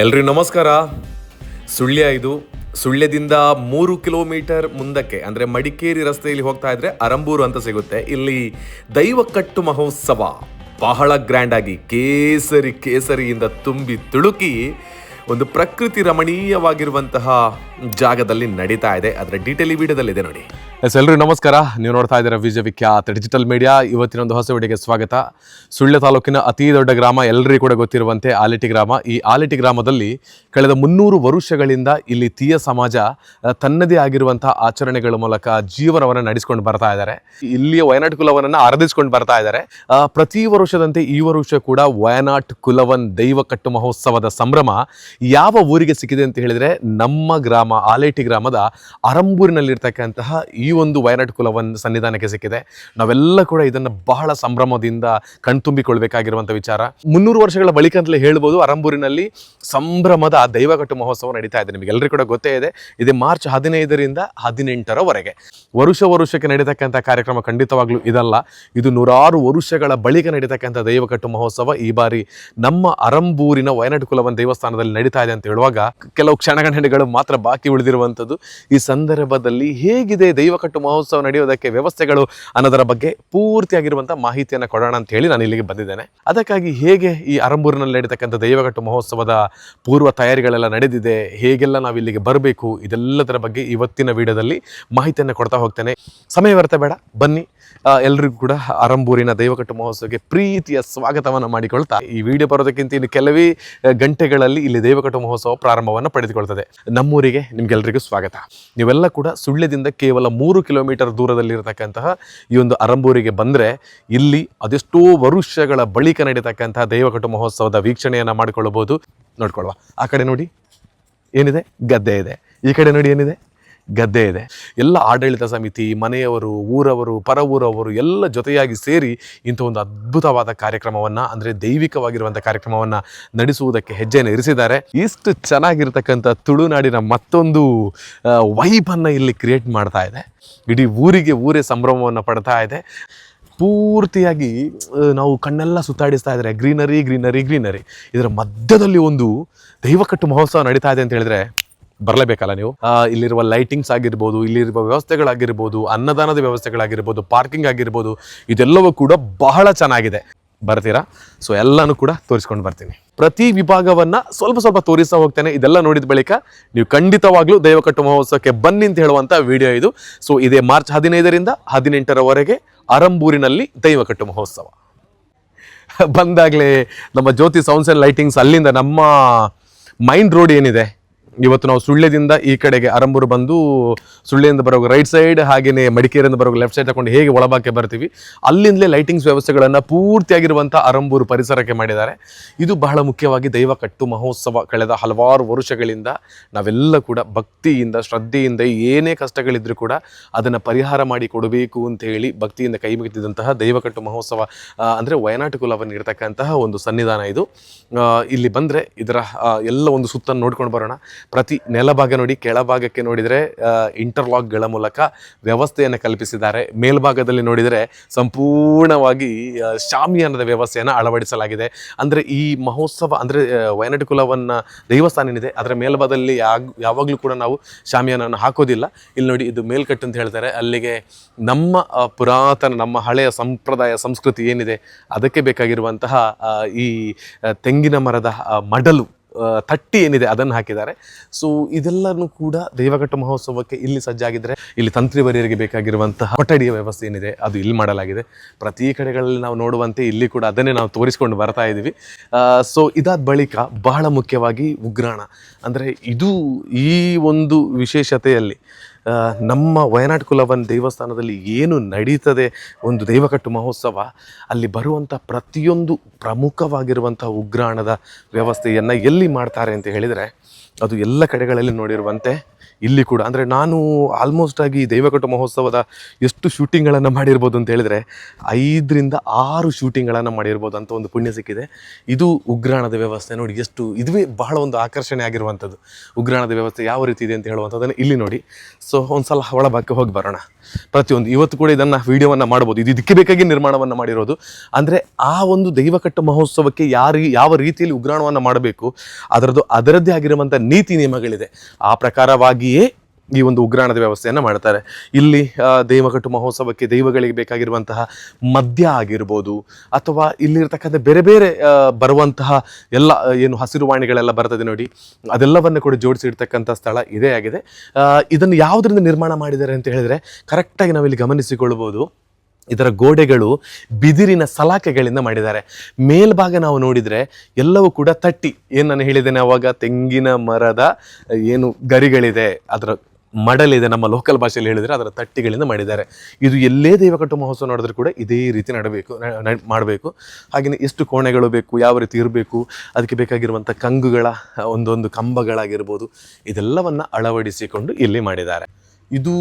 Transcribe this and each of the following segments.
ಎಲ್ರಿಗೂ ನಮಸ್ಕಾರ. ಇದು ಸುಳ್ಯದಿಂದ 3 ಕಿಲೋಮೀಟರ್ ಮುಂದಕ್ಕೆ ಅಂದರೆ ಮಡಿಕೇರಿ ರಸ್ತೆಯಲ್ಲಿ ಹೋಗ್ತಾ ಇದ್ರೆ ಅರಂಬೂರು ಅಂತ ಸಿಗುತ್ತೆ. ಇಲ್ಲಿ ದೈವಕಟ್ಟು ಮಹೋತ್ಸವ ಬಹಳ ಗ್ರ್ಯಾಂಡ್ ಆಗಿ ಕೇಸರಿಯಿಂದ ತುಂಬಿ ತುಳುಕಿ ಒಂದು ಪ್ರಕೃತಿ ರಮಣೀಯವಾಗಿರುವಂತಹ ಜಾಗದಲ್ಲಿ ನಡೀತಾ ಇದೆ. ಅದರ ಡೀಟೇಲ್ ಈ ವಿಡಿಯೋದಲ್ಲಿದೆ ನೋಡಿ. ಎಲ್ರಿಗೂ ನಮಸ್ಕಾರ. ನೀವು ನೋಡ್ತಾ ಇದ್ದೀರಾ ವಿಜಯವಿಖ್ಯಾತ ಡಿಜಿಟಲ್ ಮೀಡಿಯಾ. ಇವತ್ತಿನ ಒಂದು ಹೊಸ ವಿಡಿಯೋಗೆ ಸ್ವಾಗತ. ಸುಳ್ಯ ತಾಲೂಕಿನ ಅತಿ ದೊಡ್ಡ ಗ್ರಾಮ, ಎಲ್ಲರಿಗೂ ಕೂಡ ಗೊತ್ತಿರುವಂತೆ ಆಲಿಟಿ ಗ್ರಾಮ. ಈ ಆಲಿಟಿ ಗ್ರಾಮದಲ್ಲಿ ಕಳೆದ 300 ವರ್ಷಗಳಿಂದ ಇಲ್ಲಿ ತೀಯ ಸಮಾಜ ತನ್ನದೇ ಆಗಿರುವಂತಹ ಆಚರಣೆಗಳ ಮೂಲಕ ಜೀವನವನ್ನು ನಡೆಸಿಕೊಂಡು ಬರ್ತಾ ಇದ್ದಾರೆ. ಇಲ್ಲಿಯ ವಯನಾಡ್ ಕುಲವನನ್ನು ಆರಾಧಿಸಿಕೊಂಡು ಬರ್ತಾ ಇದ್ದಾರೆ. ಪ್ರತಿ ವರ್ಷದಂತೆ ಈ ವರ್ಷ ಕೂಡ ವಯನಾಡ್ ಕುಲವನ್ ದೈವಕಟ್ಟು ಮಹೋತ್ಸವದ ಸಂಭ್ರಮ ಯಾವ ಊರಿಗೆ ಸಿಕ್ಕಿದೆ ಅಂತ ಹೇಳಿದ್ರೆ ನಮ್ಮ ಗ್ರಾಮ ಆಲೇಟಿ ಗ್ರಾಮದ ಅರಂಬೂರಿನಲ್ಲಿರ್ತಕ್ಕಂತಹ ಈ ಒಂದು ವಯನಾಡ್ ಕುಲವನ್ ಸನ್ನಿಧಾನಕ್ಕೆ ಸಿಕ್ಕಿದೆ. ನಾವೆಲ್ಲ ಕೂಡ ಇದನ್ನು ಬಹಳ ಸಂಭ್ರಮದಿಂದ ಕಣ್ತುಂಬಿಕೊಳ್ಬೇಕಾಗಿರುವಂಥ ವಿಚಾರ. 300 ವರ್ಷಗಳ ಬಳಿಕ ಅಂತಲೇ ಹೇಳ್ಬೋದು. ಅರಂಬೂರಿನಲ್ಲಿ ಸಂಭ್ರಮದ ದೈವಕಟ್ಟು ಮಹೋತ್ಸವ ನಡೀತಾ ಇದೆ. ನಿಮಗೆಲ್ಲರಿಗೂ ಕೂಡ ಗೊತ್ತೇ ಇದೆ. ಇದು ಮಾರ್ಚ್ 15ರಿಂದ 18ರವರೆಗೆ ವರ್ಷಕ್ಕೆ ನಡೀತಕ್ಕಂಥ ಕಾರ್ಯಕ್ರಮ ಖಂಡಿತವಾಗ್ಲೂ ಇದಲ್ಲ. ಇದು 100 ವರ್ಷಗಳ ಬಳಿಕ ನಡೀತಕ್ಕಂಥ ದೈವಕಟ್ಟು ಮಹೋತ್ಸವ ಈ ಬಾರಿ ನಮ್ಮ ಅರಂಬೂರಿನ ವಯನಾಡ್ ಕುಲವನ್ ದೇವಸ್ಥಾನದಲ್ಲಿ ನಡೀತಾ ಇದೆ ಅಂತ ಹೇಳುವಾಗ ಕೆಲವು ಕ್ಷಣಗಣನೆಗಳು ಮಾತ್ರ ಬಾಕಿ ಉಳಿದಿರುವಂಥದ್ದು. ಈ ಸಂದರ್ಭದಲ್ಲಿ ಹೇಗಿದೆ ದೈವಕಟ್ಟು ಮಹೋತ್ಸವ ನಡೆಯೋದಕ್ಕೆ ವ್ಯವಸ್ಥೆಗಳು ಅನ್ನೋದರ ಬಗ್ಗೆ ಪೂರ್ತಿಯಾಗಿರುವಂಥ ಮಾಹಿತಿಯನ್ನು ಕೊಡೋಣ ಅಂತ ಹೇಳಿ ನಾನು ಇಲ್ಲಿಗೆ ಬಂದಿದ್ದೇನೆ. ಅದಕ್ಕಾಗಿ ಹೇಗೆ ಈ ಅರಂಬೂರಿನಲ್ಲಿ ನಡೀತಕ್ಕಂಥ ದೈವಕಟ್ಟು ಮಹೋತ್ಸವದ ಪೂರ್ವ ತಯಾರಿಗಳೆಲ್ಲ ನಡೆದಿದೆ, ಹೇಗೆಲ್ಲ ನಾವು ಇಲ್ಲಿಗೆ ಬರಬೇಕು, ಇದೆಲ್ಲದರ ಬಗ್ಗೆ ಇವತ್ತಿನ ವಿಡಿಯೋದಲ್ಲಿ ಮಾಹಿತಿಯನ್ನು ಕೊಡ್ತಾ ಹೋಗ್ತೇನೆ. ಸಮಯ ವ್ಯರ್ಥ ಬೇಡ, ಬನ್ನಿ ಎಲ್ರಿಗೂ ಕೂಡ ಅರಂಬೂರಿನ ದೈವಕಟ್ಟು ಮಹೋತ್ಸವಕ್ಕೆ ಪ್ರೀತಿಯ ಸ್ವಾಗತವನ್ನು ಮಾಡಿಕೊಳ್ತಾ ಈ ವಿಡಿಯೋ ಬರೋದಕ್ಕಿಂತ ಇನ್ನು ಕೆಲವೇ ಗಂಟೆಗಳಲ್ಲಿ ಇಲ್ಲಿ ದೈವಕಟ್ಟು ಮಹೋತ್ಸವ ಪ್ರಾರಂಭವನ್ನು ಪಡೆದುಕೊಳ್ತದೆ. ನಮ್ಮೂರಿಗೆ ನಿಮ್ಗೆಲ್ರಿಗೂ ಸ್ವಾಗತ. ನೀವೆಲ್ಲ ಕೂಡ ಸುಳ್ಯದಿಂದ ಕೇವಲ 3 ಕಿಲೋಮೀಟರ್ ದೂರದಲ್ಲಿರತಕ್ಕಂತಹ ಈ ಒಂದು ಅರಂಬೂರಿಗೆ ಬಂದರೆ ಇಲ್ಲಿ ಅದೆಷ್ಟೋ ವರ್ಷಗಳ ಬಳಿಕ ನಡೀತಕ್ಕಂತಹ ದೈವಕಟ್ಟು ಮಹೋತ್ಸವದ ವೀಕ್ಷಣೆಯನ್ನು ಮಾಡಿಕೊಳ್ಳಬಹುದು. ನೋಡ್ಕೊಳ್ಳುವ. ಆ ಕಡೆ ನೋಡಿ ಏನಿದೆ, ಗದ್ದೆ ಇದೆ. ಈ ಕಡೆ ನೋಡಿ ಏನಿದೆ, ಗದ್ದೆ ಇದೆ. ಎಲ್ಲ ಆಡಳಿತ ಸಮಿತಿ, ಮನೆಯವರು, ಊರವರು, ಪರ ಊರವರು ಎಲ್ಲ ಜೊತೆಯಾಗಿ ಸೇರಿ ಇಂಥ ಒಂದು ಅದ್ಭುತವಾದ ಕಾರ್ಯಕ್ರಮವನ್ನು ಅಂದರೆ ದೈವಿಕವಾಗಿರುವಂಥ ಕಾರ್ಯಕ್ರಮವನ್ನು ನಡೆಸುವುದಕ್ಕೆ ಹೆಜ್ಜೆಯನ್ನು ಇರಿಸಿದ್ದಾರೆ. ಇಷ್ಟು ಚೆನ್ನಾಗಿರ್ತಕ್ಕಂಥ ತುಳುನಾಡಿನ ಮತ್ತೊಂದು ವೈಬನ್ನು ಇಲ್ಲಿ ಕ್ರಿಯೇಟ್ ಮಾಡ್ತಾ ಇದೆ. ಇಡೀ ಊರೇ ಸಂಭ್ರಮವನ್ನು ಪಡ್ತಾ ಇದೆ. ಪೂರ್ತಿಯಾಗಿ ನಾವು ಕಣ್ಣೆಲ್ಲ ಸುತ್ತಾಡಿಸ್ತಾ ಇದ್ದಾರೆ. ಗ್ರೀನರಿ. ಇದರ ಮಧ್ಯದಲ್ಲಿ ಒಂದು ದೈವಕಟ್ಟು ಮಹೋತ್ಸವ ನಡೀತಾ ಇದೆ ಅಂತ ಹೇಳಿದ್ರೆ ಬರಲೇಬೇಕಲ್ಲ ನೀವು. ಇಲ್ಲಿರುವ ಲೈಟಿಂಗ್ಸ್ ಆಗಿರ್ಬೋದು, ಇಲ್ಲಿರುವ ವ್ಯವಸ್ಥೆಗಳಾಗಿರ್ಬೋದು, ಅನ್ನದಾನದ ವ್ಯವಸ್ಥೆಗಳಾಗಿರ್ಬೋದು, ಪಾರ್ಕಿಂಗ್ ಆಗಿರ್ಬೋದು, ಇದೆಲ್ಲವೂ ಕೂಡ ಬಹಳ ಚೆನ್ನಾಗಿದೆ. ಬರ್ತೀರಾ? ಸೊ ಎಲ್ಲನೂ ಕೂಡ ತೋರಿಸ್ಕೊಂಡು ಬರ್ತೀನಿ. ಪ್ರತಿ ವಿಭಾಗವನ್ನ ಸ್ವಲ್ಪ ತೋರಿಸ್ತಾ ಹೋಗ್ತೇನೆ. ಇದೆಲ್ಲ ನೋಡಿದ ಬಳಿಕ ನೀವು ಖಂಡಿತವಾಗ್ಲೂ ದೈವಕಟ್ಟು ಮಹೋತ್ಸವಕ್ಕೆ ಬನ್ನಿ ಅಂತ ಹೇಳುವಂಥ ವಿಡಿಯೋ ಇದು. ಸೊ ಇದೇ ಮಾರ್ಚ್ 15ರಿಂದ 18ರವರೆಗೆ ಅರಂಬೂರಿನಲ್ಲಿ ದೈವಕಟ್ಟು ಮಹೋತ್ಸವ. ಬಂದಾಗಲೇ ನಮ್ಮ ಜ್ಯೋತಿ ಸೌಂಡ್ಸ್ ಆ್ಯಂಡ್ ಲೈಟಿಂಗ್ಸ್ ಅಲ್ಲಿಂದ ನಮ್ಮ ಮೈನ್ ರೋಡ್ ಏನಿದೆ, ಇವತ್ತು ನಾವು ಸುಳ್ಯದಿಂದ ಈ ಕಡೆಗೆ ಅರಂಬೂರು ಬಂದು ಸುಳ್ಯದಿಂದ ಬರೋ ರೈಟ್ ಸೈಡ್, ಹಾಗೆಯೇ ಮಡಿಕೇರಿಯಿಂದ ಬರೋ ಲೆಫ್ಟ್ ಸೈಡ್ ತಗೊಂಡು ಹೇಗೆ ಒಳಭಾಗಕ್ಕೆ ಬರ್ತೀವಿ, ಅಲ್ಲಿಂದಲೇ ಲೈಟಿಂಗ್ಸ್ ವ್ಯವಸ್ಥೆಗಳನ್ನು ಪೂರ್ತಿಯಾಗಿರುವಂಥ ಅರಂಬೂರು ಪರಿಸರಕ್ಕೆ ಮಾಡಿದ್ದಾರೆ. ಇದು ಬಹಳ ಮುಖ್ಯವಾಗಿ ದೈವಕಟ್ಟು ಮಹೋತ್ಸವ ಕಳೆದ ಹಲವಾರು ವರ್ಷಗಳಿಂದ ನಾವೆಲ್ಲ ಕೂಡ ಭಕ್ತಿಯಿಂದ, ಶ್ರದ್ಧೆಯಿಂದ ಏನೇ ಕಷ್ಟಗಳಿದ್ರೂ ಕೂಡ ಅದನ್ನು ಪರಿಹಾರ ಮಾಡಿ ಕೊಡಬೇಕು ಅಂತ ಹೇಳಿ ಭಕ್ತಿಯಿಂದ ಕೈ ಮುಗಿತಿದ್ದಂತಹ ದೈವಕಟ್ಟು ಮಹೋತ್ಸವ ಅಂದರೆ ವಯನಾಡ್ ಕುಲವನ್ನು ಇರತಕ್ಕಂತಹ ಒಂದು ಸನ್ನಿಧಾನ ಇದು. ಇಲ್ಲಿ ಬಂದರೆ ಇದರ ಎಲ್ಲ ಒಂದು ಸುತ್ತನ್ನು ನೋಡ್ಕೊಂಡು ಬರೋಣ. ಪ್ರತಿ ನೆಲಭಾಗ ನೋಡಿ, ಕೆಳಭಾಗಕ್ಕೆ ನೋಡಿದರೆ ಇಂಟರ್ಲಾಕ್ಗಳ ಮೂಲಕ ವ್ಯವಸ್ಥೆಯನ್ನು ಕಲ್ಪಿಸಿದ್ದಾರೆ. ಮೇಲ್ಭಾಗದಲ್ಲಿ ನೋಡಿದರೆ ಸಂಪೂರ್ಣವಾಗಿ ಶಾಮಿಯಾನದ ವ್ಯವಸ್ಥೆಯನ್ನು ಅಳವಡಿಸಲಾಗಿದೆ. ಅಂದರೆ ಈ ಮಹೋತ್ಸವ ಅಂದರೆ ವಯನಾಡ್ ಕುಲವನ್ನ ದೇವಸ್ಥಾನ ಏನಿದೆ ಅದರ ಮೇಲ್ಭಾಗದಲ್ಲಿ ಯಾವಾಗಲೂ ಕೂಡ ನಾವು ಶಾಮಿಯಾನವನ್ನು ಹಾಕೋದಿಲ್ಲ. ಇಲ್ಲಿ ನೋಡಿ, ಇದು ಮೇಲ್ಕಟ್ಟು ಅಂತ ಹೇಳ್ತಾರೆ. ಅಲ್ಲಿಗೆ ನಮ್ಮ ಪುರಾತನ, ನಮ್ಮ ಹಳೆಯ ಸಂಪ್ರದಾಯ ಸಂಸ್ಕೃತಿ ಏನಿದೆ ಅದಕ್ಕೆ ಬೇಕಾಗಿರುವಂತಹ ಈ ತೆಂಗಿನ ಮರದ ಮಡಲು ತಟ್ಟಿ ಏನಿದೆ ಅದನ್ನು ಹಾಕಿದ್ದಾರೆ. ಸೊ ಇದೆಲ್ಲನೂ ಕೂಡ ದೈವಕಟ್ಟು ಮಹೋತ್ಸವಕ್ಕೆ ಇಲ್ಲಿ ಸಜ್ಜಾಗಿದ್ದರೆ ಇಲ್ಲಿ ತಂತ್ರಿವರಿಯರಿಗೆ ಬೇಕಾಗಿರುವಂತಹ ಕೊಠಡಿಯ ವ್ಯವಸ್ಥೆ ಏನಿದೆ ಅದು ಇಲ್ಲಿ ಮಾಡಲಾಗಿದೆ. ಪ್ರತಿ ಕಡೆಗಳಲ್ಲಿ ನಾವು ನೋಡುವಂತೆ ಇಲ್ಲಿ ಕೂಡ ಅದನ್ನೇ ನಾವು ತೋರಿಸ್ಕೊಂಡು ಬರ್ತಾ ಇದ್ದೀವಿ. ಸೊ ಇದಾದ ಬಳಿಕ ಬಹಳ ಮುಖ್ಯವಾಗಿ ಉಗ್ರಾಣ ಅಂದರೆ ಇದು ಈ ಒಂದು ವಿಶೇಷತೆಯಲ್ಲಿ ನಮ್ಮ ವಯನಾಡ್ ಕುಲವನ್ ದೇವಸ್ಥಾನದಲ್ಲಿ ಏನು ನಡೀತದೆ ಒಂದು ದೈವಕಟ್ಟು ಮಹೋತ್ಸವ, ಅಲ್ಲಿ ಬರುವಂಥ ಪ್ರತಿಯೊಂದು ಪ್ರಮುಖವಾಗಿರುವಂಥ ಉಗ್ರಾಣದ ವ್ಯವಸ್ಥೆಯನ್ನು ಎಲ್ಲಿ ಮಾಡ್ತಾರೆ ಅಂತ ಹೇಳಿದರೆ ಅದು ಎಲ್ಲ ಕಡೆಗಳಲ್ಲಿ ನೋಡಿರುವಂತೆ ಇಲ್ಲಿ ಕೂಡ ಅಂದರೆ ನಾನು ಆಲ್ಮೋಸ್ಟ್ ಆಗಿ ದೈವಕಟ್ಟು ಮಹೋತ್ಸವದ ಎಷ್ಟು ಶೂಟಿಂಗ್ಗಳನ್ನು ಮಾಡಿರ್ಬೋದು ಅಂತ ಹೇಳಿದರೆ 5-6 ಶೂಟಿಂಗ್ಗಳನ್ನು ಮಾಡಿರ್ಬೋದು ಅಂತ ಒಂದು ಪುಣ್ಯ ಸಿಕ್ಕಿದೆ. ಇದು ಉಗ್ರಾಣದ ವ್ಯವಸ್ಥೆ ನೋಡಿ, ಎಷ್ಟು ಇದುವೇ ಬಹಳ ಒಂದು ಆಕರ್ಷಣೆ ಆಗಿರುವಂಥದ್ದು. ಉಗ್ರಾಣದ ವ್ಯವಸ್ಥೆ ಯಾವ ರೀತಿ ಇದೆ ಅಂತ ಹೇಳುವಂಥದ್ದನ್ನು ಇಲ್ಲಿ ನೋಡಿ. ಸೊ ಒಂದು ಸಲ ಒಳಭಾಗಕ್ಕೆ ಹೋಗಿ ಬರೋಣ. ಪ್ರತಿಯೊಂದು ಇವತ್ತು ಕೂಡ ಇದನ್ನು ವಿಡಿಯೋವನ್ನು ಮಾಡ್ಬೋದು. ಇದು ಇದಕ್ಕೆ ಬೇಕಾಗಿ ನಿರ್ಮಾಣವನ್ನು ಮಾಡಿರೋದು. ಅಂದರೆ ಆ ಒಂದು ದೈವಕಟ್ಟು ಮಹೋತ್ಸವಕ್ಕೆ ಯಾವ ರೀತಿಯಲ್ಲಿ ಉಗ್ರಾಣವನ್ನು ಮಾಡಬೇಕು ಅದರದ್ದೇ ಆಗಿರುವಂಥ ನೀತಿ ನಿಯಮಗಳಿದೆ. ಆ ಪ್ರಕಾರವಾಗಿಯೇ ಈ ಒಂದು ಉಗ್ರಾಣದ ವ್ಯವಸ್ಥೆಯನ್ನು ಮಾಡ್ತಾರೆ. ಇಲ್ಲಿ ದೈವಕಟ್ಟು ಮಹೋತ್ಸವಕ್ಕೆ ದೈವಗಳಿಗೆ ಬೇಕಾಗಿರುವಂತಹ ಮದ್ಯ ಆಗಿರ್ಬೋದು, ಅಥವಾ ಇಲ್ಲಿರ್ತಕ್ಕಂಥ ಬೇರೆ ಬೇರೆ ಬರುವಂತಹ ಎಲ್ಲ ಏನು ಹಸಿರುವಾಣಿಗಳೆಲ್ಲ ಬರ್ತದೆ ನೋಡಿ, ಅದೆಲ್ಲವನ್ನು ಕೂಡ ಜೋಡಿಸಿರ್ತಕ್ಕಂಥ ಸ್ಥಳ ಇದೇ ಆಗಿದೆ. ಇದನ್ನು ಯಾವುದರಿಂದ ನಿರ್ಮಾಣ ಮಾಡಿದ್ದಾರೆ ಅಂತ ಹೇಳಿದರೆ ಕರೆಕ್ಟಾಗಿ ನಾವಿಲ್ಲಿ ಗಮನಿಸಿಕೊಳ್ಬೋದು. ಇದರ ಗೋಡೆಗಳು ಬಿದಿರಿನ ಸಲಾಕೆಗಳಿಂದ ಮಾಡಿದ್ದಾರೆ. ಮೇಲ್ಭಾಗ ನಾವು ನೋಡಿದರೆ ಎಲ್ಲವೂ ಕೂಡ ತಟ್ಟಿ, ಏನು ನಾನು ಹೇಳಿದ್ದೇನೆ ಅವಾಗ, ತೆಂಗಿನ ಮರದ ಏನು ಗರಿಗಳಿದೆ, ಅದರ ಮಡಲಿದೆ, ನಮ್ಮ ಲೋಕಲ್ ಭಾಷೆಯಲ್ಲಿ ಹೇಳಿದರೆ ಅದರ ತಟ್ಟಿಗಳಿಂದ ಮಾಡಿದ್ದಾರೆ. ಇದು ಎಲ್ಲೇ ದೈವಕಟ್ಟು ಮಹೋತ್ಸವ ನೋಡಿದ್ರೂ ಕೂಡ ಇದೇ ರೀತಿ ಮಾಡಬೇಕು. ಹಾಗೆಯೇ ಎಷ್ಟು ಕೋಣೆಗಳು ಬೇಕು, ಯಾವ ರೀತಿ ಇರಬೇಕು, ಅದಕ್ಕೆ ಬೇಕಾಗಿರುವಂಥ ಕಂಗುಗಳ ಒಂದೊಂದು ಕಂಬಗಳಾಗಿರ್ಬೋದು, ಇದೆಲ್ಲವನ್ನು ಅಳವಡಿಸಿಕೊಂಡು ಇಲ್ಲಿ ಮಾಡಿದ್ದಾರೆ. ಇದು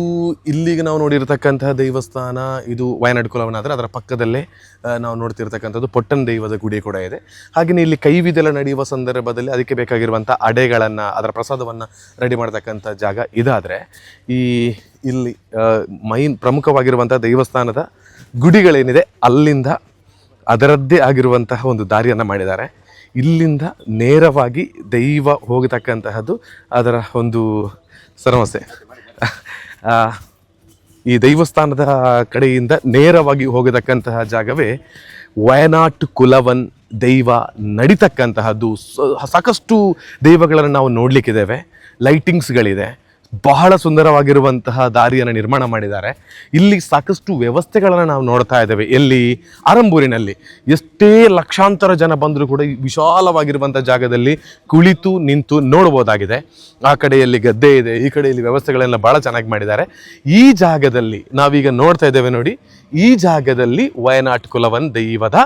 ಇಲ್ಲಿಗೆ ನಾವು ನೋಡಿರ್ತಕ್ಕಂತಹ ದೇವಸ್ಥಾನ ಇದು ವಯನಾಡು ಕುಲವನ. ಆದರೆ ಅದರ ಪಕ್ಕದಲ್ಲೇ ನಾವು ನೋಡ್ತಿರ್ತಕ್ಕಂಥದ್ದು ಪೊಟ್ಟಣ ದೈವದ ಗುಡಿ ಕೂಡ ಇದೆ. ಹಾಗೆಯೇ ಇಲ್ಲಿ ಕೈವಿದೆಲ್ಲ ನಡೆಯುವ ಸಂದರ್ಭದಲ್ಲಿ ಅದಕ್ಕೆ ಬೇಕಾಗಿರುವಂಥ ಅಡೆಗಳನ್ನು, ಅದರ ಪ್ರಸಾದವನ್ನು ರೆಡಿ ಮಾಡ್ತಕ್ಕಂಥ ಜಾಗ ಇದಾದರೆ, ಇಲ್ಲಿ ಪ್ರಮುಖವಾಗಿರುವಂಥ ದೇವಸ್ಥಾನದ ಗುಡಿಗಳೇನಿದೆ ಅಲ್ಲಿಂದ ಅದರದ್ದೇ ಆಗಿರುವಂತಹ ಒಂದು ದಾರಿಯನ್ನು ಮಾಡಿದ್ದಾರೆ. ಇಲ್ಲಿಂದ ನೇರವಾಗಿ ದೈವ ಹೋಗತಕ್ಕಂತಹದ್ದು ಅದರ ಒಂದು ಸಮಸ್ಯೆ. ಈ ದೈವಸ್ಥಾನದ ಕಡೆಯಿಂದ ನೇರವಾಗಿ ಹೋಗತಕ್ಕಂತಹ ಜಾಗವೇ ವಯನಾಟು ಕುಲವನ್ ದೈವ ನಡಿತಕ್ಕಂತಹದ್ದು. ಸಾಕಷ್ಟು ದೈವಗಳನ್ನು ನಾವು ನೋಡಲಿಕ್ಕಿದ್ದೇವೆ, ಲೈಟಿಂಗ್ಸ್ಗಳಿದೆ, ಬಹಳ ಸುಂದರವಾಗಿರುವಂತಹ ದಾರಿಯನ್ನು ನಿರ್ಮಾಣ ಮಾಡಿದ್ದಾರೆ. ಇಲ್ಲಿ ಸಾಕಷ್ಟು ವ್ಯವಸ್ಥೆಗಳನ್ನು ನಾವು ನೋಡ್ತಾ ಇದ್ದೇವೆ. ಎಲ್ಲಿ? ಆರಂಬೂರಿನಲ್ಲಿ. ಎಷ್ಟೇ ಲಕ್ಷಾಂತರ ಜನ ಬಂದರೂ ಕೂಡ ವಿಶಾಲವಾಗಿರುವಂಥ ಜಾಗದಲ್ಲಿ ಕುಳಿತು ನಿಂತು ನೋಡ್ಬೋದಾಗಿದೆ. ಆ ಕಡೆಯಲ್ಲಿ ಗದ್ದೆ ಇದೆ, ಈ ಕಡೆಯಲ್ಲಿ ವ್ಯವಸ್ಥೆಗಳೆಲ್ಲ ಭಾಳ ಚೆನ್ನಾಗಿ ಮಾಡಿದ್ದಾರೆ. ಈ ಜಾಗದಲ್ಲಿ ನಾವೀಗ ನೋಡ್ತಾ ಇದ್ದೇವೆ ನೋಡಿ, ಈ ಜಾಗದಲ್ಲಿ ವಯನಾಟು ಕುಲವನ್ ದೈವದ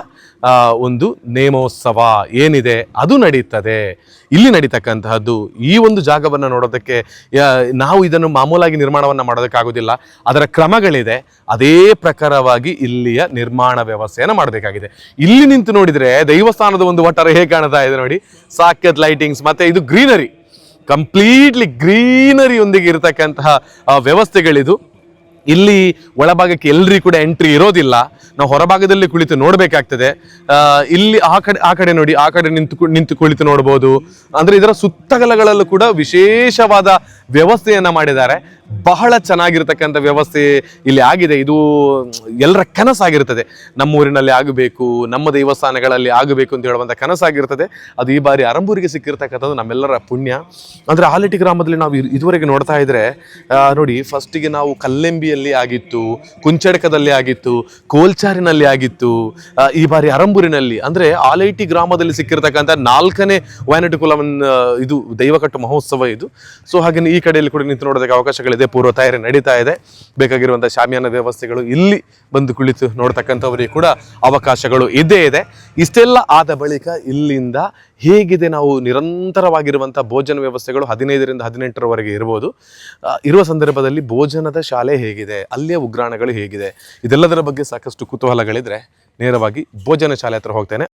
ಒಂದು ನೇಮೋತ್ಸವ ಏನಿದೆ ಅದು ನಡೀತದೆ. ಇಲ್ಲಿ ನಡೀತಕ್ಕಂತಹದ್ದು ಈ ಒಂದು ಜಾಗವನ್ನು ನೋಡೋದಕ್ಕೆ ನಾವು ಇದನ್ನು ಮಾಮೂಲಾಗಿ ನಿರ್ಮಾಣವನ್ನು ಮಾಡೋದಕ್ಕಾಗೋದಿಲ್ಲ. ಅದರ ಕ್ರಮಗಳಿದೆ. ಅದೇ ಪ್ರಕಾರವಾಗಿ ಇಲ್ಲಿಯ ನಿರ್ಮಾಣ ವ್ಯವಸ್ಥೆಯನ್ನು ಮಾಡಬೇಕಾಗಿದೆ. ಇಲ್ಲಿ ನಿಂತು ನೋಡಿದರೆ ದೈವಸ್ಥಾನದ ಒಂದು ಒಟ್ಟಾರೆ ಹೇಗೆ ಕಾಣ್ತಾ ಇದೆ ನೋಡಿ, ಸಾಕತ್ ಲೈಟಿಂಗ್ಸ್, ಮತ್ತೆ ಇದು ಗ್ರೀನರಿ, ಕಂಪ್ಲೀಟ್ಲಿ ಗ್ರೀನರಿಯೊಂದಿಗೆ ಇರತಕ್ಕಂತಹ ವ್ಯವಸ್ಥೆಗಳಿದು. ಇಲ್ಲಿ ಒಳಭಾಗಕ್ಕೆ ಎಲ್ರಿಗೂ ಕೂಡ ಎಂಟ್ರಿ ಇರೋದಿಲ್ಲ, ನಾವು ಹೊರಭಾಗದಲ್ಲಿ ಕುಳಿತು ನೋಡಬೇಕಾಗ್ತದೆ. ಇಲ್ಲಿ ಆ ಕಡೆ ನೋಡಿ, ಆ ಕಡೆ ನಿಂತು ಕುಳಿತು ನೋಡ್ಬೋದು. ಅಂದರೆ ಇದರ ಸುತ್ತಗಲಗಳಲ್ಲೂ ಕೂಡ ವಿಶೇಷವಾದ ವ್ಯವಸ್ಥೆಯನ್ನು ಮಾಡಿದ್ದಾರೆ. ಬಹಳ ಚೆನ್ನಾಗಿರ್ತಕ್ಕಂಥ ವ್ಯವಸ್ಥೆ ಇಲ್ಲಿ ಆಗಿದೆ. ಇದು ಎಲ್ಲರ ಕನಸಾಗಿರ್ತದೆ, ನಮ್ಮೂರಿನಲ್ಲಿ ಆಗಬೇಕು, ನಮ್ಮ ದೇವಸ್ಥಾನಗಳಲ್ಲಿ ಆಗಬೇಕು ಅಂತ ಹೇಳುವಂಥ ಕನಸಾಗಿರ್ತದೆ. ಅದು ಈ ಬಾರಿ ಆರಂಭೂರಿಗೆ ಸಿಕ್ಕಿರ್ತಕ್ಕಂಥದ್ದು ನಮ್ಮೆಲ್ಲರ ಪುಣ್ಯ. ಅಂದರೆ ಆಲಟಿ ಗ್ರಾಮದಲ್ಲಿ ನಾವು ಇದುವರೆಗೆ ನೋಡ್ತಾ ಇದ್ರೆ ನೋಡಿ, ಫಸ್ಟಿಗೆ ನಾವು ಕಲ್ಲೆಂಬಿಯಲ್ಲಿ ಆಗಿತ್ತು, ಕುಂಚಡಕದಲ್ಲಿ ಆಗಿತ್ತು, ಕೋಲ್ಚಾರಿನಲ್ಲಿ ಆಗಿತ್ತು, ಈ ಬಾರಿ ಆರಂಭೂರಿನಲ್ಲಿ. ಅಂದರೆ ಆಲೈಟಿ ಗ್ರಾಮದಲ್ಲಿ ಸಿಕ್ಕಿರ್ತಕ್ಕಂಥ 4ನೇ ವಯನಾಟು ಕುಲವನ್ ಇದು ದೈವಕಟ್ಟು ಮಹೋತ್ಸವ ಇದು. ಸೊ ಹಾಗೆ ಈ ಕಡೆಯಲ್ಲಿ ಕೂಡ ನಿಂತು ನೋಡೋದಕ್ಕೆ ಅವಕಾಶಗಳಿದೆ. ಪೂರ್ವ ತಯಾರಿ ನಡೀತಾ ಇದೆ. ಬೇಕಾಗಿರುವಂಥ ಶಾಮಿಯಾನ ವ್ಯವಸ್ಥೆಗಳು ಇಲ್ಲಿ ಬಂದು ಕುಳಿತು ನೋಡ್ತಕ್ಕಂಥವರಿಗೆ ಕೂಡ ಅವಕಾಶಗಳು ಇದ್ದೇ ಇದೆ. ಇಷ್ಟೆಲ್ಲ ಆದ ಬಳಿಕ ಇಲ್ಲಿಂದ ಹೇಗಿದೆ, ನಾವು ನಿರಂತರವಾಗಿರುವಂಥ ಭೋಜನ ವ್ಯವಸ್ಥೆಗಳು 15ರಿಂದ 18ರವರೆಗೆ ಇರ್ಬೋದು. ಇರುವ ಸಂದರ್ಭದಲ್ಲಿ ಭೋಜನದ ಶಾಲೆ ಹೇಗಿದೆ, ಅಲ್ಲಿಯ ಉಗ್ರಾಣಗಳು ಹೇಗಿದೆ, ಇದೆಲ್ಲದರ ಬಗ್ಗೆ ಸಾಕಷ್ಟು ಕುತೂಹಲಗಳಿದ್ರೆ ನೇರವಾಗಿ ಭೋಜನ ಶಾಲೆ ಹತ್ರ ಹೋಗ್ತೇನೆ.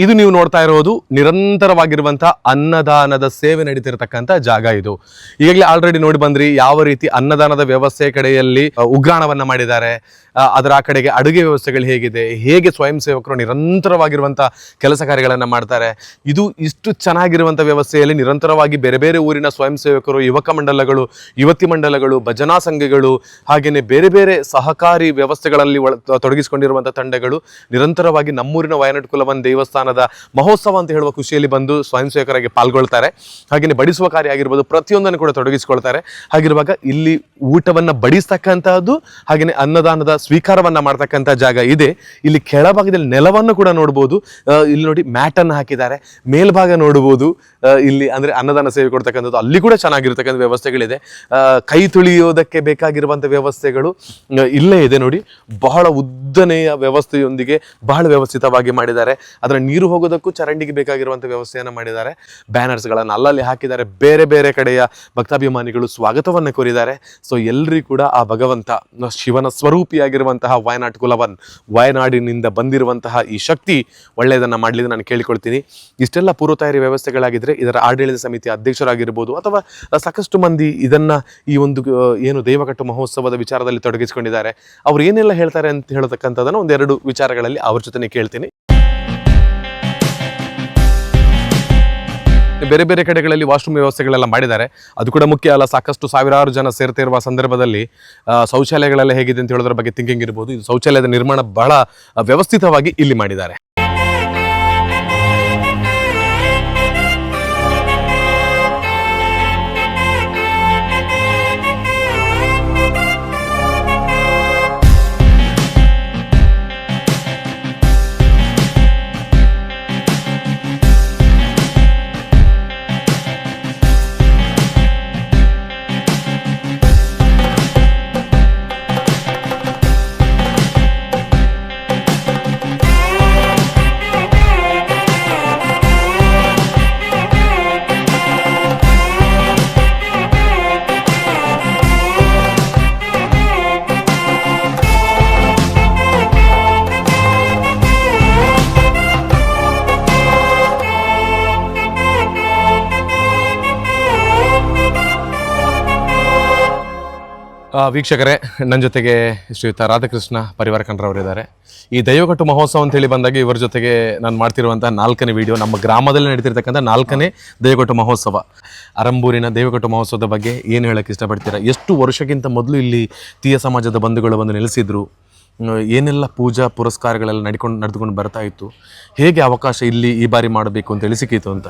ಇದು ನೀವು ನೋಡ್ತಾ ಇರೋದು ನಿರಂತರವಾಗಿರುವಂತಹ ಅನ್ನದಾನದ ಸೇವೆ ನಡೀತಿರತಕ್ಕಂಥ ಜಾಗ ಇದು. ಈಗಾಗಲೇ ಆಲ್ರೆಡಿ ನೋಡಿ ಬಂದ್ರಿ ಯಾವ ರೀತಿ ಅನ್ನದಾನದ ವ್ಯವಸ್ಥೆ ಕಡೆಯಲ್ಲಿ ಉಗ್ರಾಣವನ್ನ ಮಾಡಿದ್ದಾರೆ, ಅದರ ಆ ಕಡೆಗೆ ಅಡುಗೆ ವ್ಯವಸ್ಥೆಗಳು ಹೇಗಿದೆ, ಹೇಗೆ ಸ್ವಯಂ ಸೇವಕರು ನಿರಂತರವಾಗಿರುವಂತಹ ಕೆಲಸ ಕಾರ್ಯಗಳನ್ನ ಮಾಡ್ತಾರೆ. ಇದು ಇಷ್ಟು ಚೆನ್ನಾಗಿರುವಂತಹ ವ್ಯವಸ್ಥೆಯಲ್ಲಿ ನಿರಂತರವಾಗಿ ಬೇರೆ ಬೇರೆ ಊರಿನ ಸ್ವಯಂ ಸೇವಕರು, ಯುವಕ ಮಂಡಲಗಳು, ಯುವತಿ ಮಂಡಲಗಳು, ಭಜನಾ ಸಂಘಗಳು, ಹಾಗೇನೆ ಬೇರೆ ಬೇರೆ ಸಹಕಾರಿ ವ್ಯವಸ್ಥೆಗಳಲ್ಲಿ ತೊಡಗಿಸಿಕೊಂಡಿರುವಂತಹ ತಂಡಗಳು ನಿರಂತರವಾಗಿ ನಮ್ಮೂರಿನ ವಯನಾಡ್ ಕುಲವನ್ ದೇವಸ್ಥಾನದ ಮಹೋತ್ಸವ ಅಂತ ಹೇಳುವ ಖುಷಿಯಲ್ಲಿ ಬಂದು ಸ್ವಯಂ ಸೇವಕರಾಗಿ ಪಾಲ್ಗೊಳ್ತಾರೆ. ಹಾಗೆಯೇ ಬಡಿಸುವ ಕಾರ್ಯ ಆಗಿರ್ಬೋದು ಪ್ರತಿಯೊಂದನ್ನು ಕೂಡ ತೊಡಗಿಸಿಕೊಳ್ತಾರೆ. ಹಾಗಿರುವಾಗ ಇಲ್ಲಿ ಊಟವನ್ನ ಬಡಿಸ್ತಕ್ಕಂತಹದ್ದು ಹಾಗೆಯೇ ಅನ್ನದಾನದ ಸ್ವೀಕಾರವನ್ನ ಮಾಡ್ತಕ್ಕಂಥ ಜಾಗ ಇದೆ. ಇಲ್ಲಿ ಕೆಳಭಾಗದಲ್ಲಿ ನೆಲವನ್ನು ಕೂಡ ನೋಡ್ಬೋದು. ಇಲ್ಲಿ ನೋಡಿ ಮ್ಯಾಟ್ ಅನ್ನು ಹಾಕಿದ್ದಾರೆ. ಮೇಲ್ಭಾಗ ನೋಡಬಹುದು. ಇಲ್ಲಿ ಅಂದ್ರೆ ಅನ್ನದಾನ ಸೇವೆ ಕೊಡ್ತಕ್ಕಂಥದ್ದು ಅಲ್ಲಿ ಕೂಡ ಚೆನ್ನಾಗಿರ್ತಕ್ಕಂಥ ವ್ಯವಸ್ಥೆಗಳಿದೆ. ಕೈ ತುಳಿಯೋದಕ್ಕೆ ಬೇಕಾಗಿರುವಂತಹ ವ್ಯವಸ್ಥೆಗಳು ಇಲ್ಲೇ ಇದೆ ನೋಡಿ. ಬಹಳ ಉದ್ದನೆಯ ವ್ಯವಸ್ಥೆಯೊಂದಿಗೆ ಬಹಳ ವ್ಯವಸ್ಥಿತವಾಗಿ ಮಾಡಿದ್ದಾರೆ. ಅದರ ನೀರು ಹೋಗೋದಕ್ಕೂ ಚರಂಡಿಗೆ ಬೇಕಾಗಿರುವಂತಹ ವ್ಯವಸ್ಥೆಯನ್ನು ಮಾಡಿದ್ದಾರೆ. ಬ್ಯಾನರ್ಸ್ಗಳನ್ನು ಅಲ್ಲಲ್ಲಿ ಹಾಕಿದ್ದಾರೆ. ಬೇರೆ ಬೇರೆ ಕಡೆಯ ಭಕ್ತಾಭಿಮಾನಿಗಳು ಸ್ವಾಗತವನ್ನು ಕೋರಿದ್ದಾರೆ. ಸೊ ಎಲ್ಲರಿಗೂ ಕೂಡ ಆ ಭಗವಂತ ಶಿವನ ಸ್ವರೂಪಿಯಾಗಿರುವಂತಹ ವಯನಾಡ್ ಕುಲವನ್, ವಯನಾಡಿನಿಂದ ಬಂದಿರುವಂತಹ ಈ ಶಕ್ತಿ ಒಳ್ಳೆಯದನ್ನ ಮಾಡಲಿಕ್ಕೆ ನಾನು ಕೇಳಿಕೊಳ್ತೀನಿ. ಇಷ್ಟೆಲ್ಲ ಪೂರ್ವ ತಯಾರಿ ವ್ಯವಸ್ಥೆಗಳಾಗಿದ್ರೆ ಇದರ ಆಡಳಿತ ಸಮಿತಿ ಅಧ್ಯಕ್ಷರಾಗಿರ್ಬೋದು ಅಥವಾ ಸಾಕಷ್ಟು ಮಂದಿ ಇದನ್ನ ಈ ಒಂದು ಏನು ದೈವಕಟ್ಟು ಮಹೋತ್ಸವದ ವಿಚಾರದಲ್ಲಿ ತೊಡಗಿಸಿಕೊಂಡಿದ್ದಾರೆ. ಅವ್ರು ಏನೆಲ್ಲ ಹೇಳ್ತಾರೆ ಅಂತ ಹೇಳತಕ್ಕಂಥದ್ದನ್ನು ಒಂದೆರಡು ವಿಚಾರಗಳಲ್ಲಿ ಅವ್ರ ಜೊತೆ ಕೇಳ್ತೀನಿ. ಬೇರೆ ಬೇರೆ ಕಡೆಗಳಲ್ಲಿ ವಾಶ್ರೂಮ್ ವ್ಯವಸ್ಥೆಗಳೆಲ್ಲ ಮಾಡಿದ್ದಾರೆ. ಅದು ಕೂಡ ಮುಖ್ಯ ಅಲ್ಲ. ಸಾಕಷ್ಟು ಸಾವಿರಾರು ಜನ ಸೇರ್ತಿರುವ ಸಂದರ್ಭದಲ್ಲಿ ಶೌಚಾಲಯಗಳೆಲ್ಲ ಹೇಗಿದೆ ಅಂತ ಹೇಳೋದ್ರ ಬಗ್ಗೆ ಥಿಂಕಿಂಗ್ ಇರ್ಬೋದು. ಇದು ಶೌಚಾಲಯದ ನಿರ್ಮಾಣ ಬಹಳ ವ್ಯವಸ್ಥಿತವಾಗಿ ಇಲ್ಲಿ ಮಾಡಿದ್ದಾರೆ. ವೀಕ್ಷಕರೇ, ನನ್ನ ಜೊತೆಗೆ ಶ್ರೀಯುತ ರಾಧಾಕೃಷ್ಣ ಪರಿವಾರ ಕಂಡ್ರವರಿದ್ದಾರೆ. ಈ ದೈವಕಟ್ಟು ಮಹೋತ್ಸವ ಅಂತ ಹೇಳಿ ಬಂದಾಗ ಇವರ ಜೊತೆಗೆ ನಾನು ಮಾಡ್ತಿರುವಂತಹ 4ನೇ ವಿಡಿಯೋ. ನಮ್ಮ ಗ್ರಾಮದಲ್ಲಿ ನಡೀತಿರ್ತಕ್ಕಂಥ 4ನೇ ದೈವಕಟ್ಟು ಮಹೋತ್ಸವ. ಅರಂಬೂರಿನ ದೈವಕಟ್ಟು ಮಹೋತ್ಸವದ ಬಗ್ಗೆ ಏನು ಹೇಳಕ್ಕೆ ಇಷ್ಟಪಡ್ತೀರಾ? ಎಷ್ಟು ವರ್ಷಕ್ಕಿಂತ ಮೊದಲು ಇಲ್ಲಿ ತೀಯ ಸಮಾಜದ ಬಂಧುಗಳು ಬಂದು ನೆಲೆಸಿದ್ರು? ಏನೆಲ್ಲ ಪೂಜಾ ಪುರಸ್ಕಾರಗಳೆಲ್ಲ ನಡೆದುಕೊಂಡು ಬರ್ತಾ ಇತ್ತು? ಹೇಗೆ ಅವಕಾಶ ಇಲ್ಲಿ ಈ ಬಾರಿ ಮಾಡಬೇಕು ಅಂತ ಹೇಳಿ ಸಿಕ್ಕಿತು ಅಂತ?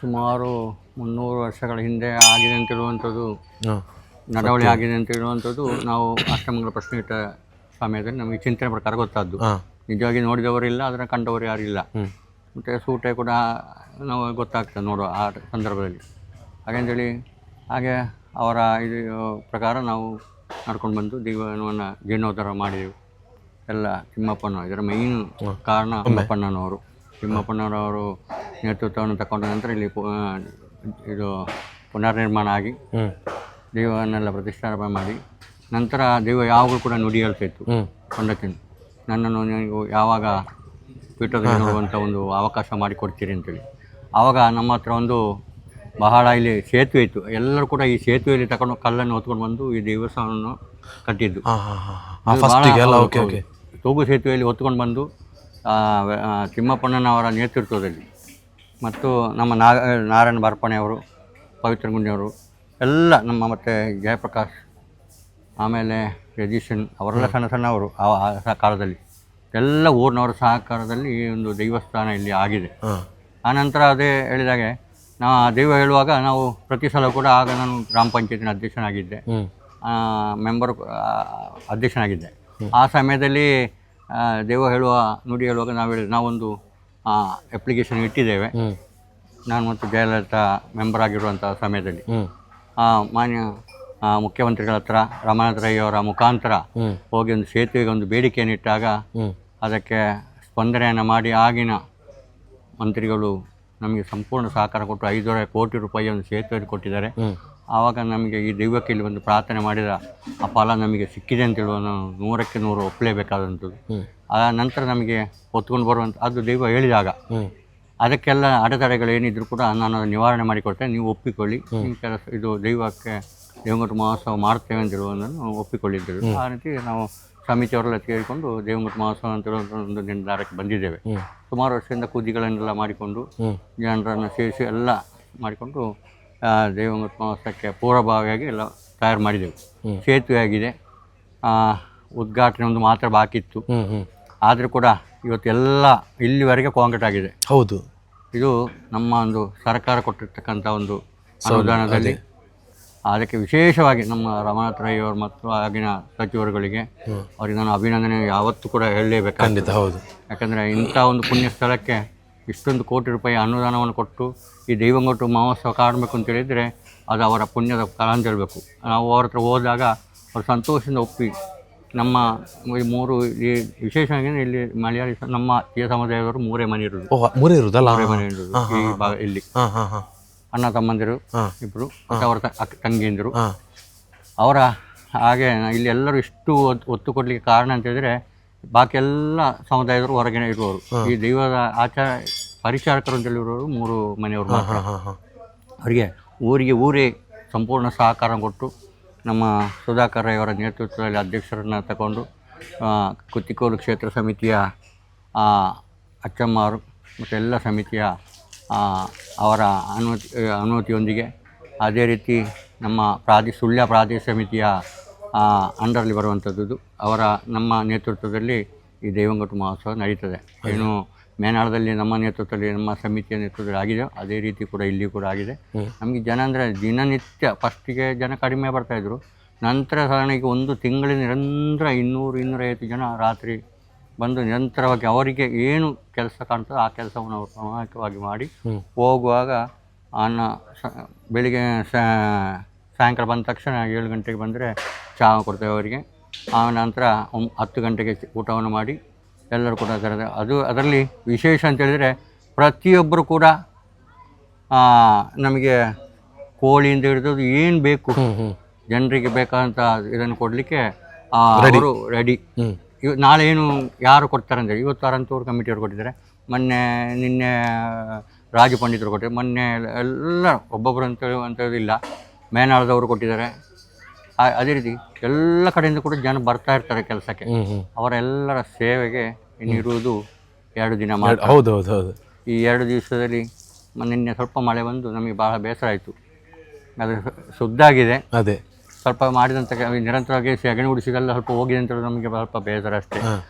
ಸುಮಾರು 300 ವರ್ಷಗಳ ಹಿಂದೆ ಆಗಿದೆ ಅಂತಿರುವಂಥದ್ದು, ನಡವಳಿ ಆಗಿದೆ ಅಂತ ಹೇಳುವಂಥದ್ದು ನಾವು ಅಷ್ಟಮಂಗಲ ಪ್ರಶ್ನೆಯಿಟ್ಟ ಸಮಯದಲ್ಲಿ ನಮಗೆ ಚಿಂತನೆ ಪ್ರಕಾರ ಗೊತ್ತಾದ್ದು. ನಿಜವಾಗಿ ನೋಡಿದವರಿಲ್ಲ, ಅದನ್ನು ಕಂಡವರು ಯಾರಿಲ್ಲ. ಮತ್ತು ಸೂಟೆ ಕೂಡ ನಾವು ಗೊತ್ತಾಗ್ತದೆ ನೋಡುವ ಆ ಸಂದರ್ಭದಲ್ಲಿ. ಹಾಗಂತೇಳಿ ಹಾಗೆ ಅವರ ಇದು ಪ್ರಕಾರ ನಾವು ನಡ್ಕೊಂಡು ಬಂದು ದೈವವನ್ನು ಜೀರ್ಣೋದ್ಧಾರ ಮಾಡಿದೆವು. ಎಲ್ಲ ತಿಮ್ಮಪ್ಪನ ಇದರ ಮೈನ್ ಕಾರಣ ತಿಮ್ಮಪ್ಪಣ್ಣನವರು. ತಿಮ್ಮಪ್ಪಣ್ಣನವರು ನೇತೃತ್ವವನ್ನು ತಗೊಂಡ ನಂತರ ಇಲ್ಲಿ ಇದು ಪುನರ್ನಿರ್ಮಾಣ ಆಗಿ ದೈವವನ್ನೆಲ್ಲ ಪ್ರತಿಷ್ಠಾಪನೆ ಮಾಡಿ ನಂತರ ದೈವ ಯಾವಾಗಲೂ ಕೂಡ ನುಡಿ ಹೇಳ್ತಾ ಇತ್ತು ಕೊಂಡತಿನ ನನ್ನನ್ನು ನೀವು ಯಾವಾಗ ಪೀಠದಲ್ಲಿ ನೋಡುವಂಥ ಒಂದು ಅವಕಾಶ ಮಾಡಿಕೊಡ್ತೀರಿ ಅಂತೇಳಿ. ಆವಾಗ ನಮ್ಮ ಹತ್ರ ಒಂದು ಬಹಳ ಇಲ್ಲಿ ಸೇತುವೆ ಇತ್ತು. ಎಲ್ಲರೂ ಕೂಡ ಈ ಸೇತುವೆಯಲ್ಲಿ ತಗೊಂಡು ಕಲ್ಲನ್ನು ಹೊತ್ಕೊಂಡು ಬಂದು ಈ ದೇವಸ್ಥಾನವನ್ನು ಕಟ್ಟಿದ್ದು. ತೂಗು ಸೇತುವೆಯಲ್ಲಿ ಹೊತ್ಕೊಂಡು ಬಂದು ತಿಮ್ಮಪ್ಪಣ್ಣನವರ ನೇತೃತ್ವದಲ್ಲಿ ಮತ್ತು ನಮ್ಮ ನಾರಾಯಣ ಬಾರ್ಪಣೆಯವರು, ಪವಿತ್ರ ಗುಂಡಿಯವರು ಎಲ್ಲ ನಮ್ಮ ಮತ್ತು ಜಯಪ್ರಕಾಶ್, ಆಮೇಲೆ ಯಜೀಶನ್ ಅವರೆಲ್ಲ ಸಣ್ಣ ಸಣ್ಣವರು ಆ ಕಾಲದಲ್ಲಿ ಎಲ್ಲ ಊರಿನವರ ಸಹಕಾರದಲ್ಲಿ ಈ ಒಂದು ದೇವಸ್ಥಾನ ಇಲ್ಲಿ ಆಗಿದೆ. ಆನಂತರ ಅದೇ ಹೇಳಿದಾಗೆ ನಾವು ದೈವ ಹೇಳುವಾಗ ನಾವು ಪ್ರತಿ ಸಲ ಕೂಡ ಆಗ ನಾನು ಗ್ರಾಮ ಪಂಚಾಯತಿನ ಅಧ್ಯಕ್ಷನಾಗಿದ್ದೆ, ಅಧ್ಯಕ್ಷನಾಗಿದ್ದೆ. ಆ ಸಮಯದಲ್ಲಿ ದೈವ ಹೇಳುವ ನುಡಿ ಹೇಳುವಾಗ ನಾವೊಂದು ಅಪ್ಲಿಕೇಶನ್ ಇಟ್ಟಿದ್ದೇವೆ. ನಾನು ಮತ್ತು ಜಯಲಲಿತಾ ಮೆಂಬರ್ ಆಗಿರುವಂಥ ಸಮಯದಲ್ಲಿ ಮಾನ್ಯ ಮುಖ್ಯಮಂತ್ರಿಗಳ ಹತ್ರ ರಮಾನಾಥ ರೈ ಅವರ ಮುಖಾಂತರ ಹೋಗಿ ಒಂದು ಸೇತುವೆಗೆ ಒಂದು ಬೇಡಿಕೆಯನ್ನು ಇಟ್ಟಾಗ ಅದಕ್ಕೆ ಸ್ಪಂದನೆಯನ್ನು ಮಾಡಿ ಆಗಿನ ಮಂತ್ರಿಗಳು ನಮಗೆ ಸಂಪೂರ್ಣ ಸಹಕಾರ ಕೊಟ್ಟು 500 ಕೋಟಿ ರೂಪಾಯಿ ಒಂದು ಸೇತುವೆಯನ್ನು ಕೊಟ್ಟಿದ್ದಾರೆ. ಆವಾಗ ನಮಗೆ ಈ ದೈವಕ್ಕೆ ಇಲ್ಲಿ ಒಂದು ಪ್ರಾರ್ಥನೆ ಮಾಡಿದ ಆ ಫಲ ನಮಗೆ ಸಿಕ್ಕಿದೆ ಅಂತ ಹೇಳುವ 100ಕ್ಕೆ 100 ಒಪ್ಪಲೇಬೇಕಾದಂಥದ್ದು. ಆ ನಂತರ ನಮಗೆ ಹೊತ್ಕೊಂಡು ಬರುವಂಥ ಅದು ದೈವ ಹೇಳಿದಾಗ ಅದಕ್ಕೆಲ್ಲ ಅಡೆತಡೆಗಳೇನಿದ್ರು ಕೂಡ ನಾನು ಅದನ್ನು ನಿವಾರಣೆ ಮಾಡಿಕೊಡ್ತೇನೆ, ನೀವು ಒಪ್ಪಿಕೊಳ್ಳಿ, ನಿಮ್ಮ ಕೆಲಸ ಇದು ದೈವಕ್ಕೆ ದೇವಂಗಟ್ಟು ಮಹೋತ್ಸವ ಮಾಡ್ತೇವೆ ಅಂತಿರುವುದನ್ನು ಒಪ್ಪಿಕೊಳ್ಳಿದ್ದರು. ಆ ರೀತಿ ನಾವು ಸಮಿತಿಯವರೆಲ್ಲ ಕೇಳಿಕೊಂಡು ದೇವಂಗಟ್ಟು ಮಹೋತ್ಸವ ಅಂತ ಒಂದು ನಿರ್ಧಾರಕ್ಕೆ ಬಂದಿದ್ದೇವೆ. ಸುಮಾರು ವರ್ಷದಿಂದ ಕುದಿಗಳನ್ನೆಲ್ಲ ಮಾಡಿಕೊಂಡು ಜನರನ್ನು ಸೇರಿಸಿ ಎಲ್ಲ ಮಾಡಿಕೊಂಡು ದೇವಂಗಟ್ಟು ಮಹೋತ್ಸವಕ್ಕೆ ಪೂರ್ವಭಾವಿಯಾಗಿ ಎಲ್ಲ ತಯಾರು ಮಾಡಿದೆವು. ಸೇತುವೆ ಆಗಿದೆ, ಉದ್ಘಾಟನೆ ಒಂದು ಮಾತ್ರ ಬಾಕಿ ಇತ್ತು. ಆದರೂ ಕೂಡ ಇವತ್ತೆಲ್ಲ ಇಲ್ಲಿವರೆಗೆ ಕಾಂಕ್ರೀಟ್ ಆಗಿದೆ. ಹೌದು, ಇದು ನಮ್ಮ ಒಂದು ಸರ್ಕಾರ ಕೊಟ್ಟಿರ್ತಕ್ಕಂಥ ಒಂದು ಅನುದಾನದಲ್ಲಿ. ಅದಕ್ಕೆ ವಿಶೇಷವಾಗಿ ನಮ್ಮ ರಮನಾಥ್ ರೈ ಅವರು ಮತ್ತು ಆಗಿನ ಸಚಿವರುಗಳಿಗೆ ಅವರಿಗೆ ನಾನು ಅಭಿನಂದನೆ ಯಾವತ್ತೂ ಕೂಡ ಹೇಳಲೇಬೇಕಾಗಿದೆ. ಹೌದು, ಯಾಕಂದರೆ ಇಂಥ ಒಂದು ಪುಣ್ಯ ಸ್ಥಳಕ್ಕೆ ಇಷ್ಟೊಂದು ಕೋಟಿ ರೂಪಾಯಿ ಅನುದಾನವನ್ನು ಕೊಟ್ಟು ಈ ದೈವಂಗಟ್ಟು ಮಹೋತ್ಸವ ಕಾಡಬೇಕು ಅಂತ ಹೇಳಿದರೆ ಅದು ಅವರ ಪುಣ್ಯದ ಫಲ ಅಂತ ಹೇಳಬೇಕು. ನಾವು ಅವ್ರ ಹತ್ರ ಹೋದಾಗ ಅವರು ಸಂತೋಷದಿಂದ ಒಪ್ಪಿ ನಮ್ಮ ಈ ಮೂರು ಈ ವಿಶೇಷವಾಗಿ ಇಲ್ಲಿ ಮಲಯಾಳಿ ನಮ್ಮ ಈ ಸಮುದಾಯದವರು ಮೂರೇ ಮನೆ ಇರೋದು. ಮೂರೇ ಇರೋದಲ್ಲ? ಮೂರೇ ಮನೆ ಇರೋದು ಈ ಭಾಗ ಇಲ್ಲಿ. ಅಣ್ಣ ತಮ್ಮಂದಿರು ಇಬ್ಬರು ಮತ್ತು ಅವರ ತಂಗಿಯಂದಿರು. ಅವರ ಹಾಗೆ ಇಲ್ಲಿ ಎಲ್ಲರೂ ಇಷ್ಟು ಒತ್ತು ಕೊಡಲಿಕ್ಕೆ ಕಾರಣ ಅಂತ ಹೇಳಿದರೆ ಬಾಕಿ ಎಲ್ಲ ಸಮುದಾಯದವರು ಹೊರಗಡೆ ಇರುವವರು. ಈ ದೈವದ ಪರಿಚಾರಕರು ಅಂತೇಳಿರೋರು ಮೂರು ಮನೆಯವರು ಮಾತ್ರ. ಅವರಿಗೆ ಊರಿಗೆ ಸಂಪೂರ್ಣ ಸಹಕಾರ ಕೊಟ್ಟು ನಮ್ಮ ಸುಧಾಕರ್ ರೈ ಅವರ ನೇತೃತ್ವದಲ್ಲಿ ಅಧ್ಯಕ್ಷರನ್ನು ತಗೊಂಡು ಕುತ್ತಿಕೋಲು ಕ್ಷೇತ್ರ ಸಮಿತಿಯ ಅಚ್ಚಮ್ಮವರು ಮತ್ತು ಎಲ್ಲ ಸಮಿತಿಯ ಅವರ ಅನುಮತಿಯೊಂದಿಗೆ, ಅದೇ ರೀತಿ ನಮ್ಮ ಸುಳ್ಯ ಪ್ರಾದೇಶಿಕ ಸಮಿತಿಯ ಅಂಡರ್ಲಿ ಬರುವಂಥದ್ದು ಅವರ ನಮ್ಮ ನೇತೃತ್ವದಲ್ಲಿ ಈ ದೇವಂಗಟ್ಟು ಮಹೋತ್ಸವ ನಡೀತದೆ. ಏನು ಮೇನಾಳದಲ್ಲಿ ನಮ್ಮ ನೇತೃತ್ವದಲ್ಲಿ ನಮ್ಮ ಸಮಿತಿಯ ನೇತೃತ್ವದಲ್ಲಿ ಆಗಿದೆ, ಅದೇ ರೀತಿ ಕೂಡ ಇಲ್ಲಿ ಕೂಡ ಆಗಿದೆ. ನಮಗೆ ಜನ ಅಂದರೆ ದಿನನಿತ್ಯ ಫಸ್ಟಿಗೆ ಜನ ಕಡಿಮೆ ಬರ್ತಾಯಿದ್ರು, ನಂತರ ಸಾಧಾರಣಕ್ಕೆ ಒಂದು ತಿಂಗಳಿನ ನಿರಂತರ 200-250 ಜನ ರಾತ್ರಿ ಬಂದು ನಿರಂತರವಾಗಿ ಅವರಿಗೆ ಏನು ಕೆಲಸ ಕಾಣ್ತದೆ ಆ ಕೆಲಸವನ್ನು ಅವರು ಪ್ರಾಮಾಣಿಕವಾಗಿ ಮಾಡಿ ಹೋಗುವಾಗ ಬೆಳಿಗ್ಗೆ ಸಾಯಂಕಾಲ ಬಂದ ತಕ್ಷಣ 7 ಗಂಟೆಗೆ ಬಂದರೆ ಚಹಾ ಕೊಡ್ತೇವೆ ಅವರಿಗೆ. ಆ ನಂತರ 10 ಗಂಟೆಗೆ ಊಟವನ್ನು ಮಾಡಿ ಎಲ್ಲರೂ ಕೂಡ ಅದರಲ್ಲಿ ವಿಶೇಷ ಅಂತೇಳಿದರೆ ಪ್ರತಿಯೊಬ್ಬರು ಕೂಡ ನಮಗೆ ಕೋಳಿಯಿಂದ ಹಿಡಿದು ಏನು ಬೇಕು ಜನರಿಗೆ ಬೇಕಾದಂಥ ಇದನ್ನು ಕೊಡಲಿಕ್ಕೆ ಅವರು ರೆಡಿ. ನಾಳೆ ಏನು ಯಾರು ಕೊಡ್ತಾರೆ ಅಂದರೆ ಇವತ್ತು ಅರಂತೂರು ಕಮಿಟಿಯವರು ಕೊಟ್ಟಿದ್ದಾರೆ, ನಿನ್ನೆ ರಾಜು ಪಂಡಿತರು ಕೊಟ್ಟಿದ್ದಾರೆ, ಮೊನ್ನೆ ಎಲ್ಲ ಒಬ್ಬೊಬ್ಬರು ಅಂತೇಳಿಲ್ಲ ಮೇನಾಳದವರು ಕೊಟ್ಟಿದ್ದಾರೆ. ಅದೇ ರೀತಿ ಎಲ್ಲ ಕಡೆಯಿಂದ ಕೂಡ ಜನ ಬರ್ತಾ ಇರ್ತಾರೆ ಕೆಲಸಕ್ಕೆ. ಅವರೆಲ್ಲರ ಸೇವೆಗೆ ಇನ್ನಿರುವುದು 2 ದಿನ ಮಾತ್ರ. ಹೌದು. ಈ 2 ದಿವಸದಲ್ಲಿ ನಿನ್ನೆ ಸ್ವಲ್ಪ ಮಳೆ ಬಂದು ನಮಗೆ ಭಾಳ ಬೇಸರ ಆಯಿತು. ಅದು ಶುದ್ಧಾಗಿದೆ, ಅದೇ ಸ್ವಲ್ಪ ಮಾಡಿದಂಥ ನಿರಂತರವಾಗಿ ಸೆಗಣಿ ಉಡಿಸಿದೆಲ್ಲ ಸ್ವಲ್ಪ ಹೋಗಿದೆ ಅಂತ ನಮಗೆ ಸ್ವಲ್ಪ ಬೇಸರ ಅಷ್ಟೇ.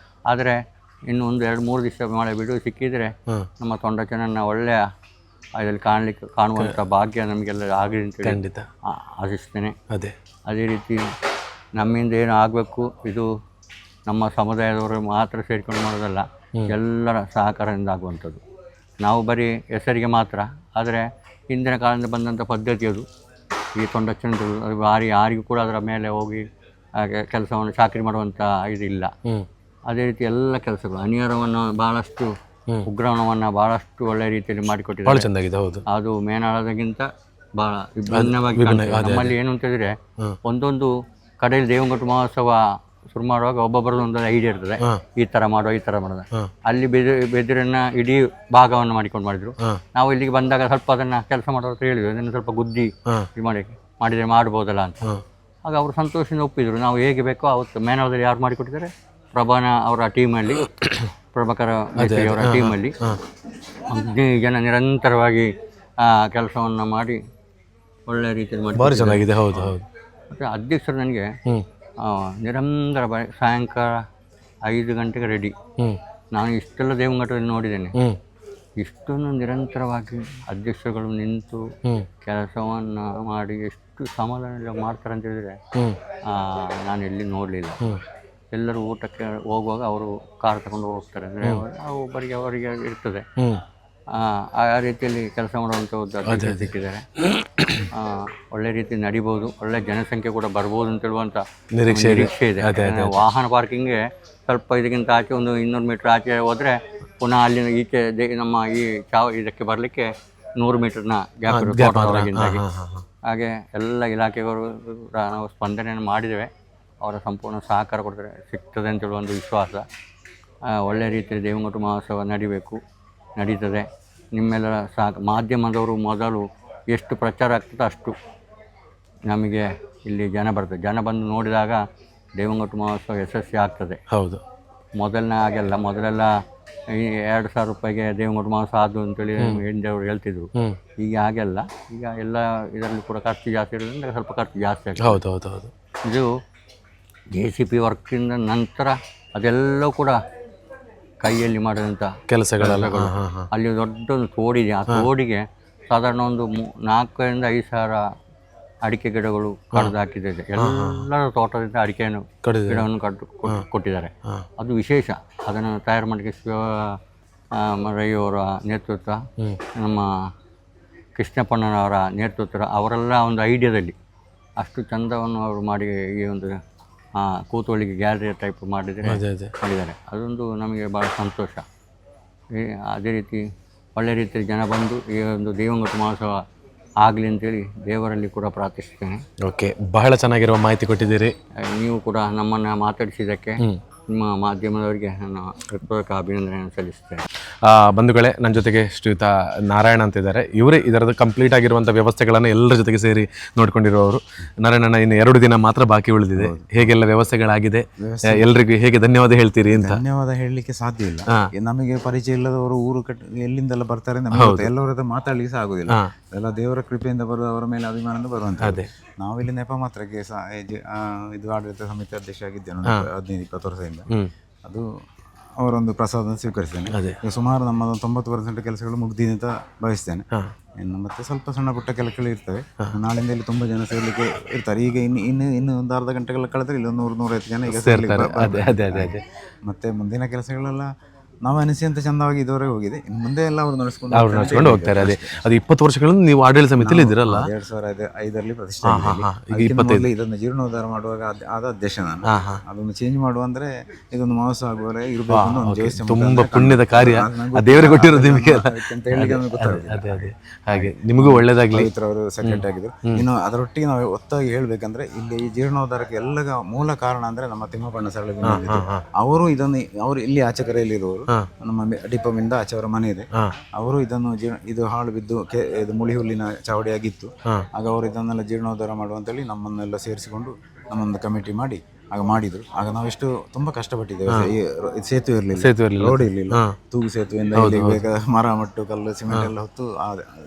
ಆದರೆ ಇನ್ನು ಒಂದು 2-3 ದಿವಸ ಮಳೆ ಬಿಡು ಸಿಕ್ಕಿದರೆ ನಮ್ಮ ತೊಂಡಚನನ್ನು ಒಳ್ಳೆಯ ಇದರಲ್ಲಿ ಕಾಣುವಂಥ ಭಾಗ್ಯ ನಮಗೆಲ್ಲ ಆಗಲಿ ಅಂತೇಳಿ ಖಂಡಿತ ಆಶಿಸ್ತೇನೆ. ಅದೇ ರೀತಿ ನಮ್ಮಿಂದ ಏನು ಆಗಬೇಕು, ಇದು ನಮ್ಮ ಸಮುದಾಯದವರು ಮಾತ್ರ ಸೇರಿಕೊಂಡು ಮಾಡೋದಲ್ಲ, ಎಲ್ಲರ ಸಹಕಾರದಿಂದ ಆಗುವಂಥದ್ದು. ನಾವು ಬರೀ ಹೆಸರಿಗೆ ಮಾತ್ರ, ಆದರೆ ಹಿಂದಿನ ಕಾಲದಿಂದ ಬಂದಂಥ ಪದ್ಧತಿ ಅದು. ಈ ತೊಂಡಚ್ಚನ ಭಾರಿ ಯಾರಿಗೂ ಕೂಡ ಅದರ ಮೇಲೆ ಹೋಗಿ ಕೆಲಸವನ್ನು ಚಾಕರಿ ಮಾಡುವಂಥ ಇದಿಲ್ಲ. ಅದೇ ರೀತಿ ಎಲ್ಲ ಕೆಲಸಗಳು ಅನಿವಾರ್ಯವನ್ನು ಭಾಳಷ್ಟು ಉಗ್ರಾಣವನ್ನು ಭಾಳಷ್ಟು ಒಳ್ಳೆಯ ರೀತಿಯಲ್ಲಿ ಮಾಡಿಕೊಟ್ಟಿದ್ದಾರೆ. ಅದು ಮೇನಾಳದಕ್ಕಿಂತ ಭಾಳ ವಿಭಿನ್ನವಾಗಿ ನಮ್ಮಲ್ಲಿ ಏನು ಅಂತಂದರೆ ಒಂದೊಂದು ಕಡೆಯಲ್ಲಿ ದೇವಂಗಟ್ಟು ಮಹೋತ್ಸವ ಶುರು ಮಾಡುವಾಗ ಒಬ್ಬೊಬ್ಬರದ್ದು ಒಂದು ಐಡಿಯಾ ಇರ್ತದೆ, ಈ ಥರ ಮಾಡೋದು. ಅಲ್ಲಿ ಬೆದಿರನ್ನು ಇಡೀ ಭಾಗವನ್ನು ಮಾಡಿದ್ರು. ನಾವು ಇಲ್ಲಿಗೆ ಬಂದಾಗ ಸ್ವಲ್ಪ ಅದನ್ನು ಕೆಲಸ ಮಾಡೋದು ಹೇಳಿದ್ವಿ, ಅದನ್ನು ಸ್ವಲ್ಪ ಗುದ್ದಿ ಇದು ಮಾಡಿದರೆ ಮಾಡ್ಬೋದಲ್ಲ ಅಂತ. ಆಗ ಅವರು ಸಂತೋಷದಿಂದ ಒಪ್ಪಿದ್ರು. ನಾವು ಹೇಗೆ ಬೇಕೋ ಅವತ್ತು ಮೇನಾಳದಲ್ಲಿ ಯಾರು ಮಾಡಿಕೊಟ್ಟಿದ್ದಾರೆ, ಪ್ರಭಾನ ಅವರ ಟೀಮಲ್ಲಿ, ಪ್ರಭಾಕರ ಅವರ ಟೀಮಲ್ಲಿ 15 ಜನ ನಿರಂತರವಾಗಿ ಕೆಲಸವನ್ನು ಮಾಡಿ ಒಳ್ಳೆಯ ರೀತಿಯಲ್ಲಿ ಮಾಡಿ ಚೆನ್ನಾಗಿದೆ. ಮತ್ತು ಅಧ್ಯಕ್ಷರು ನನಗೆ ನಿರಂತರ ಸಾಯಂಕಾಲ 5 ಗಂಟೆಗೆ ರೆಡಿ. ನಾನು ಇಷ್ಟೆಲ್ಲ ದೇವಂಗಟ್ಟದಲ್ಲಿ ನೋಡಿದ್ದೇನೆ, ಇಷ್ಟೊಂದು ನಿರಂತರವಾಗಿ ಅಧ್ಯಕ್ಷರುಗಳು ನಿಂತು ಕೆಲಸವನ್ನು ಮಾಡಿ ಎಷ್ಟು ಸಮಾಧಾನ ಮಾಡ್ತಾರೆ ಅಂತ ಹೇಳಿದರೆ ನಾನು ಎಲ್ಲಿ ನೋಡಲಿಲ್ಲ. ಎಲ್ಲರೂ ಊಟಕ್ಕೆ ಹೋಗುವಾಗ ಅವರು ಕಾರ್ ತಗೊಂಡು ಹೋಗ್ತಾರೆ, ಅಂದರೆ ಒಬ್ಬರಿಗೆ ಅವರಿಗೆ ಇರ್ತದೆ. ಆ ರೀತಿಯಲ್ಲಿ ಕೆಲಸ ಮಾಡುವಂಥ ಸಿಕ್ಕಿದ್ದಾರೆ. ಒಳ್ಳೆ ರೀತಿ ನಡಿಬೋದು, ಒಳ್ಳೆ ಜನಸಂಖ್ಯೆ ಕೂಡ ಬರ್ಬೋದು ಅಂತ ಹೇಳುವಂಥ ನಿರೀಕ್ಷೆ ಇದೆ. ವಾಹನ ಪಾರ್ಕಿಂಗ್ಗೆ ಸ್ವಲ್ಪ ಇದಕ್ಕಿಂತ ಆಚೆ ಒಂದು 200 ಮೀಟ್ರ್ ಆಚೆ ಹೋದರೆ ಪುನಃ ಅಲ್ಲಿನ ಈಚೆ ನಮ್ಮ ಈ ಇದಕ್ಕೆ ಬರಲಿಕ್ಕೆ 100 ಮೀಟರ್ನ ಗ್ಯಾಪ್ ಇರುತ್ತೆ. ಹಾಗೆ ಎಲ್ಲ ಇಲಾಖೆಗಳು ನಾವು ಸ್ಪಂದನೆಯನ್ನು ಮಾಡಿದ್ದೇವೆ. ಅವರ ಸಂಪೂರ್ಣ ಸಹಕಾರ ಕೊಡ್ತಾರೆ, ಸಿಗ್ತದೆ ಅಂತೇಳಿ ಒಂದು ವಿಶ್ವಾಸ. ಒಳ್ಳೆಯ ರೀತಿಯಲ್ಲಿ ದೇವಂಗಟ್ಟು ಮಹೋತ್ಸವ ನಡೀತದೆ. ನಿಮ್ಮೆಲ್ಲರ ಮಾಧ್ಯಮದವರು ಮೊದಲು ಎಷ್ಟು ಪ್ರಚಾರ ಆಗ್ತದೆ ಅಷ್ಟು ನಮಗೆ ಇಲ್ಲಿ ಜನ ಬರ್ತದೆ. ಜನ ಬಂದು ನೋಡಿದಾಗ ದೇವಂಗಟ್ಟು ಮಹೋತ್ಸವ ಯಶಸ್ವಿ ಆಗ್ತದೆ. ಹೌದು, ಮೊದಲನೇ ಹಾಗೆಲ್ಲ ಮೊದಲೆಲ್ಲ ಈ 2,000 ರೂಪಾಯಿಗೆ ದೇವಂಗಟ್ಟು ಮಹೋತ್ಸವ ಆದು ಅಂತೇಳಿ ಹಿಂದೆಯವರು ಹೇಳ್ತಿದ್ರು. ಈಗ ಹಾಗೆಲ್ಲ, ಈಗ ಎಲ್ಲ ಇದರಲ್ಲಿ ಕೂಡ ಖರ್ಚು ಜಾಸ್ತಿ ಇರೋದ್ರಿಂದ ಸ್ವಲ್ಪ ಖರ್ಚು ಜಾಸ್ತಿ ಆಗ್ತದೆ. ಹೌದು ಹೌದು ಹೌದು. ಇದು JCP ವರ್ಕಿಂದ ನಂತರ ಅದೆಲ್ಲವೂ ಕೂಡ ಕೈಯಲ್ಲಿ ಮಾಡಿದಂಥ ಕೆಲಸಗಳೆಲ್ಲ. ಅಲ್ಲಿ ದೊಡ್ಡೊಂದು ತೋಡಿದೆ. ಆ ತೋಡಿಗೆ ಸಾಧಾರಣ ಒಂದು 4,000 ರಿಂದ 5,000 ಅಡಿಕೆ ಗಿಡಗಳು ಕಡ್ದು ಹಾಕಿದ್ದಾರೆ. ಎಲ್ಲರ ತೋಟದಿಂದ ಅಡಿಕೆಯನ್ನು ಗಿಡವನ್ನು ಕೊಟ್ಟಿದ್ದಾರೆ. ಅದು ವಿಶೇಷ. ಅದನ್ನು ತಯಾರು ಮಾಡಲಿಕ್ಕೆ ರೈಯವರ ನೇತೃತ್ವ, ನಮ್ಮ ಕೃಷ್ಣಪ್ಪಣ್ಣನವರ ನೇತೃತ್ವ, ಅವರೆಲ್ಲ ಒಂದು ಐಡಿಯಾದಲ್ಲಿ ಅಷ್ಟು ಚಂದವನ್ನು ಅವರು ಮಾಡಿ ಈ ಒಂದು ಕೂತುಳಿಗೆ ಗ್ಯಾಲರಿ ಟೈಪ್ ಮಾಡಿದ್ದಾರೆ. ಅದೊಂದು ನಮಗೆ ಭಾಳ ಸಂತೋಷ. ಅದೇ ರೀತಿ ಒಳ್ಳೆ ರೀತಿಯಲ್ಲಿ ಜನ ಬಂದು ಈ ಒಂದು ದೇವಂಗಟ್ಟು ಮಹೋತ್ಸವ ಆಗಲಿ ಅಂತೇಳಿ ದೇವರಲ್ಲಿ ಕೂಡ ಪ್ರಾರ್ಥಿಸ್ತೇನೆ. ಓಕೆ, ಬಹಳ ಚೆನ್ನಾಗಿರುವ ಮಾಹಿತಿ ಕೊಟ್ಟಿದ್ದೀರಿ. ನೀವು ಕೂಡ ನಮ್ಮನ್ನು ಮಾತಾಡಿಸಿದ್ದಕ್ಕೆ ನಿಮ್ಮ ಮಾಧ್ಯಮದವರಿಗೆ ನಾನು ಹೃತ್ಪೂರ್ವಕ ಅಭಿನಂದನೆಯನ್ನು ಸಲ್ಲಿಸ್ತೇನೆ. ಬಂಧುಗಳೇ, ನನ್ನ ಜೊತೆಗೆ ಶ್ರೀಯುತ ನಾರಾಯಣ ಅಂತ ಇದ್ದಾರೆ. ಇವರೇ ಇದರದ್ದು ಕಂಪ್ಲೀಟ್ ಆಗಿರುವಂಥ ವ್ಯವಸ್ಥೆಗಳನ್ನು ಎಲ್ಲರ ಜೊತೆಗೆ ಸೇರಿ ನೋಡ್ಕೊಂಡಿರುವವರು. ನಾರಾಯಣನ ಇನ್ನು 2 ದಿನ ಮಾತ್ರ ಬಾಕಿ ಉಳಿದಿದೆ. ಹೇಗೆಲ್ಲ ವ್ಯವಸ್ಥೆಗಳಾಗಿದೆ, ಎಲ್ರಿಗೂ ಹೇಗೆ ಧನ್ಯವಾದ ಹೇಳ್ತೀರಿ ಅಂತ? ಧನ್ಯವಾದ ಹೇಳಲಿಕ್ಕೆ ಸಾಧ್ಯ ಇಲ್ಲ. ನಮಗೆ ಪರಿಚಯ ಇಲ್ಲದವರು ಊರು ಎಲ್ಲಿಂದೆಲ್ಲ ಬರ್ತಾರೆ, ಎಲ್ಲರ ಹತ್ರ ಮಾತಾಡ್ಲಿಕ್ಕೆ ಸಹ ಆಗುದಿಲ್ಲ. ಎಲ್ಲ ದೇವರ ಕೃಪೆಯಿಂದ ಬರುವ, ಅವರ ಮೇಲೆ ಅಭಿಮಾನದಿಂದ ಬರುವಂತ. ನಾವಿಲ್ಲಿ ನೆಪ ಮಾತ್ರಕ್ಕೆ ಇದು ಆಡಳಿತ ಸಮಿತಿ ಅಧ್ಯಕ್ಷ ಆಗಿದ್ದೇನೆ 15-20 ವರ್ಷದಿಂದ. ಅದು ಅವರೊಂದು ಪ್ರಸಾದ ಸ್ವೀಕರಿಸ್ತೇನೆ. ಸುಮಾರು ನಮ್ಮ 90% ಕೆಲಸಗಳು ಮುಗ್ದಿದೆ ಅಂತ ಭಾವಿಸ್ತೇನೆ. ಇನ್ನು ಮತ್ತೆ ಸ್ವಲ್ಪ ಸಣ್ಣ ಪುಟ್ಟ ಕೆಲಸಗಳು ಇರ್ತವೆ. ನಾಳಿಂದ ಇಲ್ಲಿ ತುಂಬ ಜನ ಸೇರ್ಲಿಕ್ಕೆ ಇರ್ತಾರೆ. ಈಗ ಇನ್ನು ಒಂದು ಅರ್ಧ ಗಂಟೆಗಳ ಕಳೆದ್ರೆ ಇಲ್ಲಿ 100-150 ಜನ ಈಗ ಸೇರ್ಲಿಕ್ಕೆ. ಮತ್ತೆ ಮುಂದಿನ ಕೆಲಸಗಳೆಲ್ಲ ನಾವು ಅನಿಸಿದಂತೆ ಚಂದವಾಗಿ ಇದುವರೆಗೆ ಹೋಗಿದೆ. ಇನ್ನು ಮುಂದೆ ಎಲ್ಲ ಅವರು ನಡೆಸ್ಕೊಂಡು ಹೋಗ್ತಾರೆ. ಅದು 20 ವರ್ಷಗಳಿಂದ ನೀವು ಆಡಳಿತ ಸಮಿತಿಯಲ್ಲಿ ಇದ್ದೀರಲ್ಲ? 2005ರಲ್ಲಿ ಪ್ರತಿಷ್ಠೆ. ಇದನ್ನು ಜೀರ್ಣೋದ್ಧಾರ ಮಾಡುವಾಗ ಆದ ಅಧ್ಯಕ್ಷ ನಾನು. ಅದನ್ನು ಚೇಂಜ್ ಮಾಡುವ ಅಂದ್ರೆ ಇದೊಂದು ಮಹೋತ್ಸವ ಆಗುವವರೆ ಇರಬೇಕು. ತುಂಬಾ ಪುಣ್ಯದ ಕಾರ್ಯ, ದೇವರಿಗೆ ಕೊಟ್ಟಿರೋದು ನಿಮಗೆ ಅಂತ ಹೇಳಿ ಗೊತ್ತಾಗುತ್ತೆ. ಹಾಗೆ ನಿಮಗೂ ಒಳ್ಳೇದಾಗ್ಲಿ. ಅವರು ಸೆಕ್ರೆಟರಿ ಆಗಿದ್ರು. ಇನ್ನು ಅದರೊಟ್ಟಿಗೆ ನಾವು ಒತ್ತಾಗಿ ಹೇಳ್ಬೇಕಂದ್ರೆ ಇಲ್ಲಿ ಈ ಜೀರ್ಣೋದ್ಧಾರಕ್ಕೆ ಎಲ್ಲ ಮೂಲ ಕಾರಣ ಅಂದ್ರೆ ನಮ್ಮ ತಿಮ್ಮಪ್ಪಣ್ಣ ಸರಳ. ಅವರು ಇಲ್ಲಿ ಆಚೆ ಕರೆಯಲ್ಲಿರುವವರು. ನಮ್ಮ ಡಿಪೋಮಿಂದ ಆಚೆ ಅವರ ಮನೆ ಇದೆ. ಅವರು ಇದು ಹಾಳು ಬಿದ್ದು ಇದು ಮುಳಿ ಹುಲ್ಲಿನ ಚಾವಡಿಯಾಗಿತ್ತು. ಆಗ ಅವರು ಇದನ್ನೆಲ್ಲ ಜೀರ್ಣೋದ್ಧಾರ ಮಾಡುವಂತೇಳಿ ನಮ್ಮನ್ನೆಲ್ಲ ಸೇರಿಸಿಕೊಂಡು ನಮ್ಮೊಂದು ಕಮಿಟಿ ಮಾಡಿ ಆಗ ಮಾಡಿದ್ರು. ಆಗ ನಾವೆಷ್ಟು ತುಂಬಾ ಕಷ್ಟಪಟ್ಟಿದ್ದೇವೆ. ಸೇತುವೆ ಇರಲಿಲ್ಲ, ರೋಡ್ ಇರಲಿಲ್ಲ. ತೂಗು ಸೇತುವೆಯಿಂದ ಮರ ಮಟ್ಟು ಕಲ್ಲು ಸಿಮೆಂಟ್ ಎಲ್ಲ ಹೊತ್ತು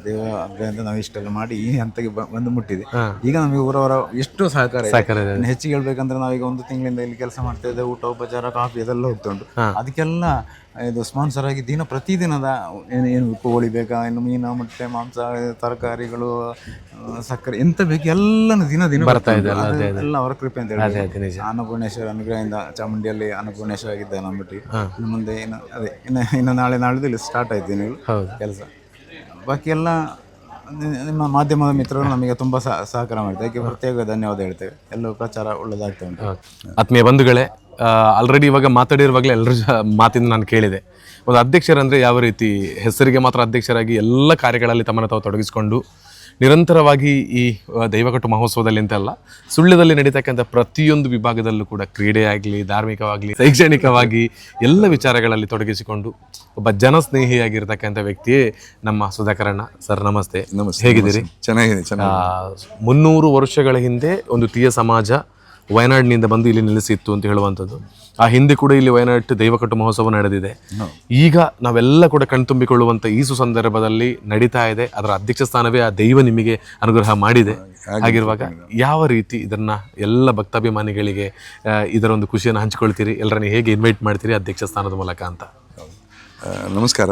ದೇವರಿಂದ ನಾವು ಇಷ್ಟೆಲ್ಲ ಮಾಡಿ ಈ ಹಂತಕ್ಕೆ ಬಂದು ಮುಟ್ಟಿದೆ. ಈಗ ನಮಗೆ ಊರವರ ಎಷ್ಟು ಸಹಕಾರ ಇದೆ. ಹೆಚ್ಚಿಗೆ ಹೇಳ್ಬೇಕಂದ್ರೆ ನಾವೀಗ 1 ತಿಂಗಳಿಂದ ಇಲ್ಲಿ ಕೆಲಸ ಮಾಡ್ತಾ ಇದ್ದೇವೆ. ಊಟ ಉಪಚಾರ ಕಾಫಿ ಅದೆಲ್ಲ ಹೋಗ್ತಾ ಉಂಟು. ಅದಕ್ಕೆಲ್ಲ ಇದು ಸ್ಪಾನ್ಸರ್ ಆಗಿ ಪ್ರತಿದಿನದ ಏನು ಕೋಳಿ ಬೇಕಾ, ಇನ್ನು ಮೀನು, ಮೊಟ್ಟೆ, ಮಾಂಸ, ತರಕಾರಿಗಳು, ಸಕ್ಕರೆ ಎಂತ ಬೇಕು ಎಲ್ಲನೂ ದಿನ ಬರ್ತಾ ಇದೆ. ಎಲ್ಲ ಅವರ ಕೃಪೆ ಅಂತ ಹೇಳಿ. ಅನ್ನಪೂರ್ಣೇಶ್ವರ ಅನುಗ್ರಹದಿಂದ ಚಾಮುಂಡಿಯಲ್ಲಿ ಅನ್ನಪೂರ್ಣೇಶ್ವರ ಆಗಿದ್ದ ನಮ್ಮಟ್ಟಿ. ಇನ್ನು ಮುಂದೆ ಇನ್ನು ನಾಳೆ ಇಲ್ಲಿ ಸ್ಟಾರ್ಟ್ ಆಯ್ತು ಕೆಲಸ. ಬಾಕಿ ಎಲ್ಲ ನಿಮ್ಮ ಮಾಧ್ಯಮದ ಮಿತ್ರರು ನಮಗೆ ತುಂಬಾ ಸಹಕಾರ ಮಾಡ್ತಾರೆ. ಅದಕ್ಕೆ ಪ್ರತ್ಯೇಕ ಧನ್ಯವಾದ ಹೇಳ್ತೇವೆ. ಎಲ್ಲವೂ ಪ್ರಚಾರ ಒಳ್ಳೆದಾಗ್ತಾ ಉಂಟು. ಆತ್ಮೀಯ ಬಂಧುಗಳೇ, ಆಲ್ರೆಡಿ ಇವಾಗ ಮಾತಾಡಿರುವಾಗಲೇ ಎಲ್ಲರ ಮಾತಿಂದ ನಾನು ಕೇಳಿದೆ, ಒಂದು ಅಧ್ಯಕ್ಷರಂದರೆ ಯಾವ ರೀತಿ ಹೆಸರಿಗೆ ಮಾತ್ರ ಅಧ್ಯಕ್ಷರಾಗಿ ಎಲ್ಲ ಕಾರ್ಯಗಳಲ್ಲಿ ತಮ್ಮನ್ನು ತಾವು ತೊಡಗಿಸಿಕೊಂಡು ನಿರಂತರವಾಗಿ ಈ ದೈವಕಟ್ಟು ಮಹೋತ್ಸವದಲ್ಲಿ ಅಂತಲ್ಲ, ಸುಳ್ಯದಲ್ಲಿ ನಡೀತಕ್ಕಂಥ ಪ್ರತಿಯೊಂದು ವಿಭಾಗದಲ್ಲೂ ಕೂಡ ಕ್ರೀಡೆಯಾಗಲಿ, ಧಾರ್ಮಿಕವಾಗಲಿ, ಶೈಕ್ಷಣಿಕವಾಗಿ ಎಲ್ಲ ವಿಚಾರಗಳಲ್ಲಿ ತೊಡಗಿಸಿಕೊಂಡು ಒಬ್ಬ ಜನಸ್ನೇಹಿಯಾಗಿರ್ತಕ್ಕಂಥ ವ್ಯಕ್ತಿಯೇ ನಮ್ಮ ಸುಧಾಕರಣ್ಣ ಸರ್. ನಮಸ್ತೆ. ಹೇಗಿದ್ದೀರಿ? ಚೆನ್ನಾಗಿದೆ. 300 ವರ್ಷಗಳ ಹಿಂದೆ ಒಂದು ತೀಯ ಸಮಾಜ ವಯನಾಡಿನಿಂದ ಬಂದು ಇಲ್ಲಿ ನೆಲೆಸಿತ್ತು ಅಂತ ಹೇಳುವಂಥದ್ದು. ಆ ಹಿಂದೆ ಕೂಡ ಇಲ್ಲಿ ವಯನಾಡು ದೈವಕಟ್ಟು ಮಹೋತ್ಸವ ನಡೆದಿದೆ. ಈಗ ನಾವೆಲ್ಲ ಕೂಡ ಕಣ್ತುಂಬಿಕೊಳ್ಳುವಂಥ ಈ ಸುಸಂದರ್ಭದಲ್ಲಿ ನಡೀತಾ ಇದೆ. ಅದರ ಅಧ್ಯಕ್ಷ ಸ್ಥಾನವೇ ಆ ದೈವ ನಿಮಗೆ ಅನುಗ್ರಹ ಮಾಡಿದೆ. ಹಾಗಿರುವಾಗ ಯಾವ ರೀತಿ ಇದನ್ನ ಎಲ್ಲ ಭಕ್ತಾಭಿಮಾನಿಗಳಿಗೆ ಇದರ ಒಂದು ಖುಷಿಯನ್ನು ಹಂಚಿಕೊಳ್ತೀರಿ? ಎಲ್ಲರನ್ನ ಹೇಗೆ ಇನ್ವೈಟ್ ಮಾಡ್ತೀರಿ ಅಧ್ಯಕ್ಷ ಸ್ಥಾನದ ಮೂಲಕ ಅಂತ? ನಮಸ್ಕಾರ.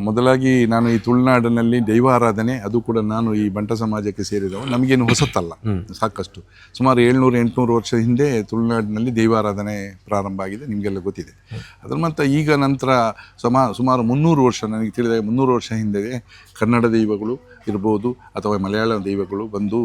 ಮೊದಲಾಗಿ ನಾನು ಈ ತುಳುನಾಡಿನಲ್ಲಿ ದೈವ ಆರಾಧನೆ, ಅದು ಕೂಡ ನಾನು ಈ ಬಂಟ ಸಮಾಜಕ್ಕೆ ಸೇರಿದವ, ನಮಗೇನು ಹೊಸತಲ್ಲ. ಸಾಕಷ್ಟು ಸುಮಾರು 700-800 ವರ್ಷ ಹಿಂದೆ ತುಳುನಾಡಿನಲ್ಲಿ ದೈವಾರಾಧನೆ ಪ್ರಾರಂಭ ಆಗಿದೆ, ನಿಮಗೆಲ್ಲ ಗೊತ್ತಿದೆ. ಅದರ ಮತ್ತು ಈಗ ನಂತರ ಸುಮಾರು 300 ವರ್ಷ, ನನಗೆ ತಿಳಿದಾಗ 300 ವರ್ಷ ಹಿಂದೆ ಕನ್ನಡ ದೈವಗಳು ಇರ್ಬೋದು ಅಥವಾ ಮಲಯಾಳ ದೈವಗಳು ಬಂದು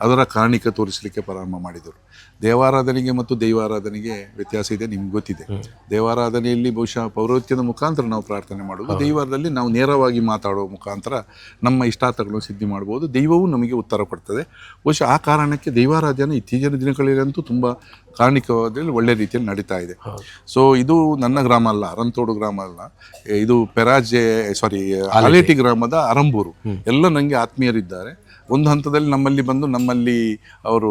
ಅದರ ಕಾರಣಿಕ ತೋರಿಸಲಿಕ್ಕೆ ಪ್ರಾರಂಭ ಮಾಡಿದರು. ದೇವಾರಾಧನೆಗೆ ಮತ್ತು ದೈವಾರಾಧನೆಗೆ ವ್ಯತ್ಯಾಸ ಇದೆ, ನಿಮ್ಗೆ ಗೊತ್ತಿದೆ. ದೇವಾರಾಧನೆಯಲ್ಲಿ ಬಹುಶಃ ಪೌರೋಹಿತ್ಯದ ಮುಖಾಂತರ ನಾವು ಪ್ರಾರ್ಥನೆ ಮಾಡೋದು, ದೈವದಲ್ಲಿ ನಾವು ನೇರವಾಗಿ ಮಾತಾಡೋ ಮುಖಾಂತರ ನಮ್ಮ ಇಷ್ಟಾರ್ಥಗಳನ್ನು ಸಿದ್ಧಿ ಮಾಡ್ಬೋದು, ದೈವವು ನಮಗೆ ಉತ್ತರ ಕೊಡ್ತದೆ. ಬಹುಶಃ ಆ ಕಾರಣಕ್ಕೆ ದೈವಾರಾಧನೆ ಇತ್ತೀಚಿನ ದಿನಗಳಲ್ಲಂತೂ ತುಂಬ ಕಾರಣಿಕವಾದಲ್ಲಿ ಒಳ್ಳೆ ರೀತಿಯಲ್ಲಿ ನಡೀತಾ ಇದೆ. ಸೊ ಇದು ನನ್ನ ಗ್ರಾಮ ಅಲ್ಲ, ಅರಂತೋಡು ಗ್ರಾಮ ಅಲ್ಲ, ಇದು ಆಲೇಟಿ ಗ್ರಾಮದ ಅರಂಬೂರು. ಎಲ್ಲ ನನಗೆ ಆತ್ಮೀಯರಿದ್ದಾರೆ. ಒಂದು ಹಂತದಲ್ಲಿ ನಮ್ಮಲ್ಲಿ ಅವರು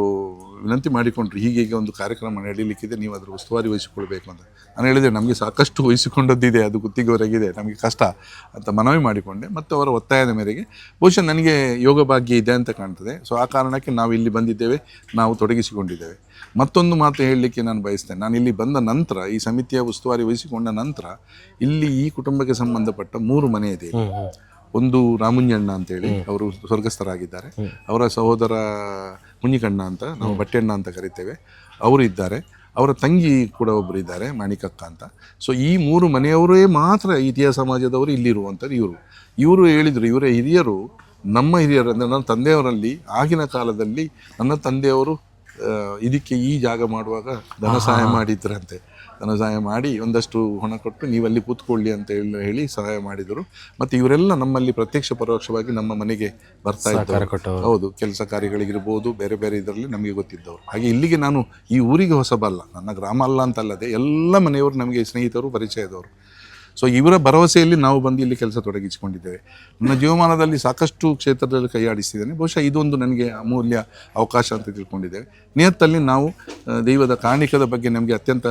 ವಿನಂತಿ ಮಾಡಿಕೊಂಡ್ರು, ಹೀಗೆ ಒಂದು ಕಾರ್ಯಕ್ರಮ ನಡೀಲಿಕ್ಕಿದೆ, ನೀವು ಅದರ ಉಸ್ತುವಾರಿ ವಹಿಸಿಕೊಳ್ಬೇಕು ಅಂತ. ನಾನು ಹೇಳಿದೆ, ನಮಗೆ ಸಾಕಷ್ಟು ವಹಿಸಿಕೊಂಡದ್ದಿದೆ, ಅದು ಗುತ್ತಿಗೆವರೆಗಿದೆ, ನಮಗೆ ಕಷ್ಟ ಅಂತ ಮನವಿ ಮಾಡಿಕೊಂಡೆ. ಮತ್ತು ಅವರ ಒತ್ತಾಯದ ಮೇರೆಗೆ ಬಹುಶಃ ನನಗೆ ಯೋಗ ಭಾಗ್ಯ ಇದೆ ಅಂತ ಕಾಣ್ತದೆ. ಸೊ ಆ ಕಾರಣಕ್ಕೆ ನಾವು ಇಲ್ಲಿ ಬಂದಿದ್ದೇವೆ, ನಾವು ತೊಡಗಿಸಿಕೊಂಡಿದ್ದೇವೆ. ಮತ್ತೊಂದು ಮಾತು ಹೇಳಲಿಕ್ಕೆ ನಾನು ಬಯಸ್ತೇನೆ. ನಾನು ಇಲ್ಲಿ ಬಂದ ನಂತರ, ಈ ಸಮಿತಿಯ ಉಸ್ತುವಾರಿ ವಹಿಸಿಕೊಂಡ ನಂತರ, ಇಲ್ಲಿ ಈ ಕುಟುಂಬಕ್ಕೆ ಸಂಬಂಧಪಟ್ಟ 3 ಮನೆ ಇದೆ. ಒಂದು ರಾಮುಂಜಣ್ಣ ಅಂತೇಳಿ, ಅವರು ಸ್ವರ್ಗಸ್ಥರಾಗಿದ್ದಾರೆ. ಅವರ ಸಹೋದರ ಮುನಿಕಣ್ಣ ಅಂತ, ನಾವು ಬಟ್ಟೆಣ್ಣ ಅಂತ ಕರಿತೇವೆ, ಅವರು ಇದ್ದಾರೆ. ಅವರ ತಂಗಿ ಕೂಡ ಒಬ್ಬರು ಇದ್ದಾರೆ, ಮಾಣಿಕಕ್ಕ ಅಂತ. ಸೊ ಈ 3 ಮನೆಯವರೇ ಮಾತ್ರ ಇತಿಹಾಸ ಸಮಾಜದವರು ಇಲ್ಲಿರುವಂಥದ್ದು. ಇವರು ಹೇಳಿದರು, ಇವರ ಹಿರಿಯರು, ನಮ್ಮ ಹಿರಿಯರು ಅಂದರೆ ನನ್ನ ತಂದೆಯವರಲ್ಲಿ ಆಗಿನ ಕಾಲದಲ್ಲಿ ನನ್ನ ತಂದೆಯವರು ಇದಕ್ಕೆ ಈ ಜಾಗ ಮಾಡುವಾಗ ಧನ ಸಹಾಯ ಮಾಡಿದ್ರಂತೆ. ಧನ ಸಹಾಯ ಮಾಡಿ ಒಂದಷ್ಟು ಹಣ ಕೊಟ್ಟು ನೀವಲ್ಲಿ ಕೂತ್ಕೊಳ್ಳಿ ಅಂತ ಹೇಳಿ ಸಹಾಯ ಮಾಡಿದರು. ಮತ್ತು ಇವರೆಲ್ಲ ನಮ್ಮಲ್ಲಿ ಪ್ರತ್ಯಕ್ಷ ಪರೋಕ್ಷವಾಗಿ ನಮ್ಮ ಮನೆಗೆ ಬರ್ತಾ ಇದ್ದಾರೆ. ಹೌದು, ಕೆಲಸ ಕಾರ್ಯಗಳಿಗಿರ್ಬೋದು, ಬೇರೆ ಬೇರೆ ಇದರಲ್ಲಿ ನಮಗೆ ಗೊತ್ತಿದ್ದವರು. ಹಾಗೆ ಇಲ್ಲಿಗೆ ನಾನು ಈ ಊರಿಗೆ ಹೊಸಬಲ್ಲ, ನನ್ನ ಗ್ರಾಮ ಅಲ್ಲ ಅಂತಲ್ಲದೆ ಎಲ್ಲ ಮನೆಯವರು ನಮಗೆ ಸ್ನೇಹಿತರು, ಪರಿಚಯದವರು. ಸೊ ಇವರ ಭರವಸೆಯಲ್ಲಿ ನಾವು ಬಂದು ಇಲ್ಲಿ ಕೆಲಸ ತೊಡಗಿಸಿಕೊಂಡಿದ್ದೇವೆ. ನನ್ನ ಜೀವಮಾನದಲ್ಲಿ ಸಾಕಷ್ಟು ಕ್ಷೇತ್ರದಲ್ಲಿ ಕೈಯಾಡಿಸಿದ್ದೇನೆ. ಬಹುಶಃ ಇದೊಂದು ನನಗೆ ಅಮೂಲ್ಯ ಅವಕಾಶ ಅಂತ ತಿಳ್ಕೊಂಡಿದ್ದೇವೆ. ನಿಯತ್ತಲ್ಲಿ ನಾವು ದೈವದ ಕಾರಣಿಕದ ಬಗ್ಗೆ ನಮಗೆ ಅತ್ಯಂತ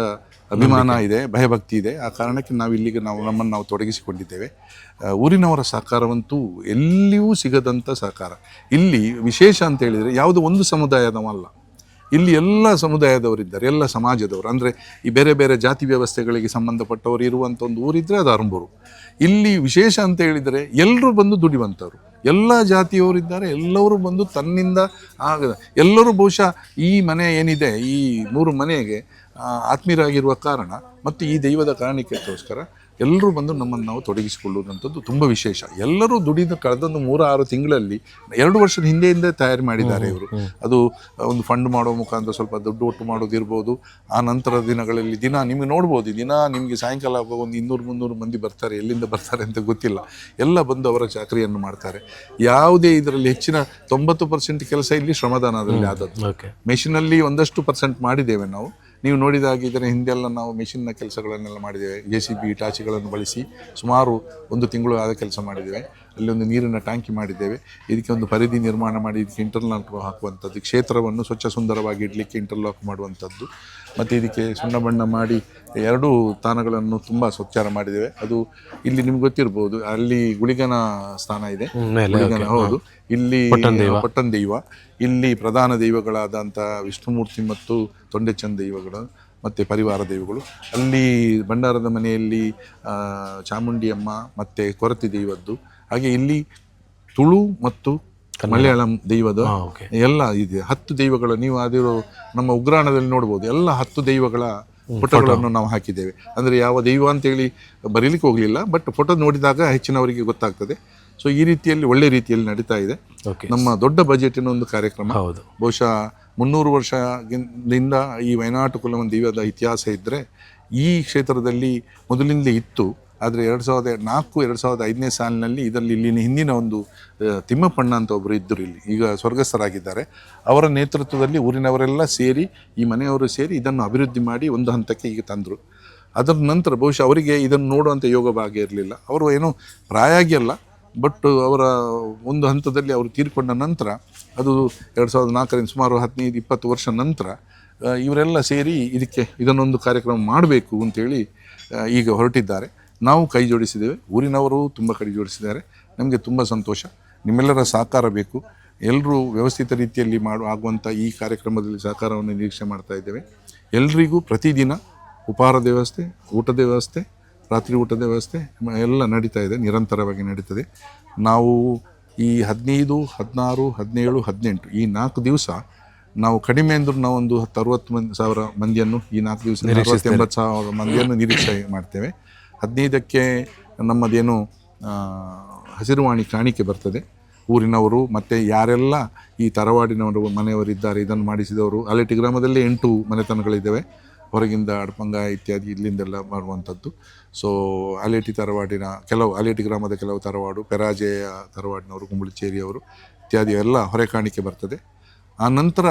ಅಭಿಮಾನ ಇದೆ, ಭಯಭಕ್ತಿ ಇದೆ. ಆ ಕಾರಣಕ್ಕೆ ನಾವು ಇಲ್ಲಿಗೆ ನಮ್ಮನ್ನು ನಾವು ತೊಡಗಿಸಿಕೊಂಡಿದ್ದೇವೆ. ಊರಿನವರ ಸಹಕಾರವಂತೂ ಎಲ್ಲಿಯೂ ಸಿಗದಂಥ ಸಹಕಾರ. ಇಲ್ಲಿ ವಿಶೇಷ ಅಂತ ಹೇಳಿದರೆ ಯಾವುದು ಒಂದು ಸಮುದಾಯದವಲ್ಲ, ಇಲ್ಲಿ ಎಲ್ಲ ಸಮುದಾಯದವರಿದ್ದಾರೆ, ಎಲ್ಲ ಸಮಾಜದವರು. ಅಂದರೆ ಈ ಬೇರೆ ಬೇರೆ ಜಾತಿ ವ್ಯವಸ್ಥೆಗಳಿಗೆ ಸಂಬಂಧಪಟ್ಟವರು ಇರುವಂಥ ಒಂದು ಊರಿದ್ದರೆ ಅದು ಅರಂಬೂರು. ಇಲ್ಲಿ ವಿಶೇಷ ಅಂತ ಹೇಳಿದರೆ ಎಲ್ಲರೂ ಬಂದು ದುಡಿಯುವಂಥವ್ರು, ಎಲ್ಲ ಜಾತಿಯವರಿದ್ದಾರೆ, ಎಲ್ಲರೂ ಬಂದು ತನ್ನಿಂದ ಆಗದ ಎಲ್ಲರೂ ಬಹುಶಃ ಈ ಮನೆ ಏನಿದೆ, ಈ 3 ಮನೆಗೆ ಆತ್ಮೀಯರಾಗಿರುವ ಕಾರಣ ಮತ್ತು ಈ ದೈವದ ಕಾರಣಕ್ಕೋಸ್ಕರ ಎಲ್ಲರೂ ಬಂದು ನಮ್ಮನ್ನು ನಾವು ತೊಡಗಿಸಿಕೊಳ್ಳುವಂಥದ್ದು ತುಂಬ ವಿಶೇಷ. ಎಲ್ಲರೂ ದುಡಿದ ಕಳೆದೊಂದು 3-6 ತಿಂಗಳಲ್ಲಿ 2 ವರ್ಷದ ಹಿಂದೆಯಿಂದ ತಯಾರಿ ಮಾಡಿದ್ದಾರೆ ಇವರು. ಅದು ಒಂದು ಫಂಡ್ ಮಾಡೋ ಮುಖಾಂತರ ಸ್ವಲ್ಪ ದುಡ್ಡು ಒಟ್ಟು ಮಾಡೋದಿರ್ಬೋದು. ಆ ನಂತರದ ದಿನಗಳಲ್ಲಿ ನಿಮಗೆ ನೋಡ್ಬೋದು, ನಿಮಗೆ ಸಾಯಂಕಾಲ ಒಂದು 200-300 ಮಂದಿ ಬರ್ತಾರೆ. ಎಲ್ಲಿಂದ ಬರ್ತಾರೆ ಅಂತ ಗೊತ್ತಿಲ್ಲ. ಎಲ್ಲ ಬಂದು ಅವರ ಚಾಕರಿಯನ್ನು ಮಾಡ್ತಾರೆ. ಯಾವುದೇ ಇದರಲ್ಲಿ ಹೆಚ್ಚಿನ 90% ಕೆಲಸ ಇಲ್ಲಿ ಶ್ರಮದಾನದಲ್ಲಿ ಆದದ್ದು. ಮೆಷಿನಲ್ಲಿ ಒಂದಷ್ಟು % ಮಾಡಿದ್ದೇವೆ ನಾವು. ನೀವು ನೋಡಿದಾಗೆ ಇದರ ಹಿಂದೆಲ್ಲ ನಾವು ಮೆಷಿನ್ನ ಕೆಲಸಗಳನ್ನೆಲ್ಲ ಮಾಡಿದ್ದೇವೆ. JCB ಇಟಾಚಿಗಳನ್ನು ಬಳಸಿ ಸುಮಾರು 1 ತಿಂಗಳು ಆದ ಕೆಲಸ ಮಾಡಿದ್ದೇವೆ. ಅಲ್ಲಿ ಒಂದು ನೀರಿನ ಟ್ಯಾಂಕಿ ಮಾಡಿದ್ದೇವೆ. ಇದಕ್ಕೆ ಒಂದು ಪರಿಧಿ ನಿರ್ಮಾಣ ಮಾಡಿ ಇದಕ್ಕೆ ಇಂಟರ್ಲಾಕ್ ಹಾಕುವಂಥದ್ದು, ಕ್ಷೇತ್ರವನ್ನು ಸ್ವಚ್ಛ ಸುಂದರವಾಗಿ ಇಡಲಿಕ್ಕೆ ಇಂಟರ್ಲಾಕ್ ಮಾಡುವಂಥದ್ದು, ಮತ್ತು ಇದಕ್ಕೆ ಸುಣ್ಣ ಬಣ್ಣ ಮಾಡಿ 2 ತಾಣಗಳನ್ನು ತುಂಬ ಸ್ವಚ್ಛ ಮಾಡಿದ್ದೇವೆ. ಅದು ಇಲ್ಲಿ ನಿಮ್ಗೆ ಗೊತ್ತಿರ್ಬೋದು, ಅಲ್ಲಿ ಗುಳಿಗನ ಸ್ಥಾನ ಇದೆ, ಗುಳಿಗನ, ಹೌದು. ಇಲ್ಲಿ ಪಟ್ಟಣ ದೈವ, ಇಲ್ಲಿ ಪ್ರಧಾನ ದೈವಗಳಾದಂಥ ವಿಷ್ಣುಮೂರ್ತಿ ಮತ್ತು ತೊಂಡೆಚಂದ ದೈವಗಳು ಮತ್ತು ಪರಿವಾರ ದೈವಗಳು. ಅಲ್ಲಿ ಭಂಡಾರದ ಮನೆಯಲ್ಲಿ ಚಾಮುಂಡಿಯಮ್ಮ ಮತ್ತು ಕೊರತಿ ದೈವದ್ದು. ಹಾಗೆ ಇಲ್ಲಿ ತುಳು ಮತ್ತು ಮಲಯಾಳಂ ದೈವದ ಎಲ್ಲ ಇದೆ. 10 ದೈವಗಳ, ನೀವು ಅದಿರೋ ನಮ್ಮ ಉಗ್ರಾಣದಲ್ಲಿ ನೋಡ್ಬೋದು, ಎಲ್ಲ 10 ದೈವಗಳ ಫೋಟೋಗಳನ್ನು ನಾವು ಹಾಕಿದ್ದೇವೆ. ಅಂದರೆ ಯಾವ ದೈವ ಅಂತೇಳಿ ಬರೀಲಿಕ್ಕೆ ಹೋಗಲಿಲ್ಲ, ಬಟ್ ಫೋಟೋ ನೋಡಿದಾಗ ಹೆಚ್ಚಿನವರಿಗೆ ಗೊತ್ತಾಗ್ತದೆ. ಸೊ ಈ ರೀತಿಯಲ್ಲಿ ಒಳ್ಳೆ ರೀತಿಯಲ್ಲಿ ನಡೀತಾ ಇದೆ ನಮ್ಮ ದೊಡ್ಡ ಬಜೆಟಿನ ಒಂದು ಕಾರ್ಯಕ್ರಮ. ಬಹುಶಃ 300 ವರ್ಷದಿಂದ ಈ ವಯನಾಟು ಕುಲವನ್ ದೈವದ ಇತಿಹಾಸ ಇದ್ದರೆ ಈ ಕ್ಷೇತ್ರದಲ್ಲಿ ಮೊದಲಿಂದಲೇ ಇತ್ತು. ಆದರೆ 2004-2005ನೇ ಸಾಲಿನಲ್ಲಿ ಇಲ್ಲಿನ ಹಿಂದಿನ ಒಂದು ತಿಮ್ಮಪ್ಪಣ್ಣ ಅಂತ ಒಬ್ಬರು ಇದ್ದರು, ಇಲ್ಲಿ ಈಗ ಸ್ವರ್ಗಸ್ಥರಾಗಿದ್ದಾರೆ. ಅವರ ನೇತೃತ್ವದಲ್ಲಿ ಊರಿನವರೆಲ್ಲ ಸೇರಿ, ಈ ಮನೆಯವರು ಸೇರಿ ಇದನ್ನು ಅಭಿವೃದ್ಧಿ ಮಾಡಿ ಒಂದು ಹಂತಕ್ಕೆ ಈಗ ತಂದರು. ಅದರ ನಂತರ ಬಹುಶಃ ಅವರಿಗೆ ಇದನ್ನು ನೋಡುವಂಥ ಯೋಗ ಭಾಗ್ಯ ಇರಲಿಲ್ಲ. ಅವರು ಏನೋ ಪ್ರಾಯ ಆಗಿ ಅಲ್ಲ, ಬಟ್ ಅವರ ಒಂದು ಹಂತದಲ್ಲಿ ಅವರು ತೀರ್ಕೊಂಡ ನಂತರ, ಅದು 2004ರಿಂದ ಸುಮಾರು 15-20 ವರ್ಷ ನಂತರ ಇವರೆಲ್ಲ ಸೇರಿ ಇದನ್ನೊಂದು ಕಾರ್ಯಕ್ರಮ ಮಾಡಬೇಕು ಅಂತೇಳಿ ಈಗ ಹೊರಟಿದ್ದಾರೆ. ನಾವು ಕೈ ಜೋಡಿಸಿದ್ದೇವೆ, ಊರಿನವರು ತುಂಬ ಕೈ ಜೋಡಿಸಿದ್ದಾರೆ. ನಮಗೆ ತುಂಬ ಸಂತೋಷ. ನಿಮ್ಮೆಲ್ಲರ ಸಹಕಾರ ಬೇಕು. ಎಲ್ಲರೂ ವ್ಯವಸ್ಥಿತ ರೀತಿಯಲ್ಲಿ ಆಗುವಂಥ ಈ ಕಾರ್ಯಕ್ರಮದಲ್ಲಿ ಸಹಕಾರವನ್ನು ನಿರೀಕ್ಷೆ ಮಾಡ್ತಾ ಇದ್ದೇವೆ. ಎಲ್ರಿಗೂ ಪ್ರತಿದಿನ ಉಪಹಾರದ ವ್ಯವಸ್ಥೆ, ಊಟದ ವ್ಯವಸ್ಥೆ, ರಾತ್ರಿ ಊಟದ ವ್ಯವಸ್ಥೆ ಎಲ್ಲ ನಡೀತಾ ಇದೆ, ನಿರಂತರವಾಗಿ ನಡೀತದೆ. ನಾವು ಈ 15, 16, 17, 18 ಈ 4 ದಿವಸ ನಾವು ಕಡಿಮೆ ಅಂದರೂ ನಾವು ಒಂದು 60,000 ಮಂದಿಯನ್ನು ಈ 4 ದಿವಸ 80,000 ಮಂದಿಯನ್ನು ನಿರೀಕ್ಷೆ ಮಾಡ್ತೇವೆ. 15ಕ್ಕೆ ನಮ್ಮದೇನು ಹಸಿರುವಾಣಿ ಕಾಣಿಕೆ ಬರ್ತದೆ. ಊರಿನವರು ಮತ್ತು ಯಾರೆಲ್ಲ ಈ ತರವಾಡಿನವರು ಮನೆಯವರಿದ್ದಾರೆ ಇದನ್ನು ಮಾಡಿಸಿದವರು. ಅಲೆಟಿ ಗ್ರಾಮದಲ್ಲಿ 8 ಮನೆತನಗಳಿದ್ದಾವೆ, ಹೊರಗಿಂದ ಅಡ್ಪಂಗ ಇತ್ಯಾದಿ ಇಲ್ಲಿಂದೆಲ್ಲ ಮಾಡುವಂಥದ್ದು. ಸೊ ಅಲೇಟಿ ತರವಾಡಿನ ಅಲೇಟಿ ಗ್ರಾಮದ ಕೆಲವು ತರವಾಡು, ಪೆರಾಜೆಯ ತರವಾಡಿನವರು, ಕುಂಬಳಚೇರಿಯವರು ಇತ್ಯಾದಿ ಎಲ್ಲ ಹೊರೆ ಕಾಣಿಕೆ ಬರ್ತದೆ. ಆ ನಂತರ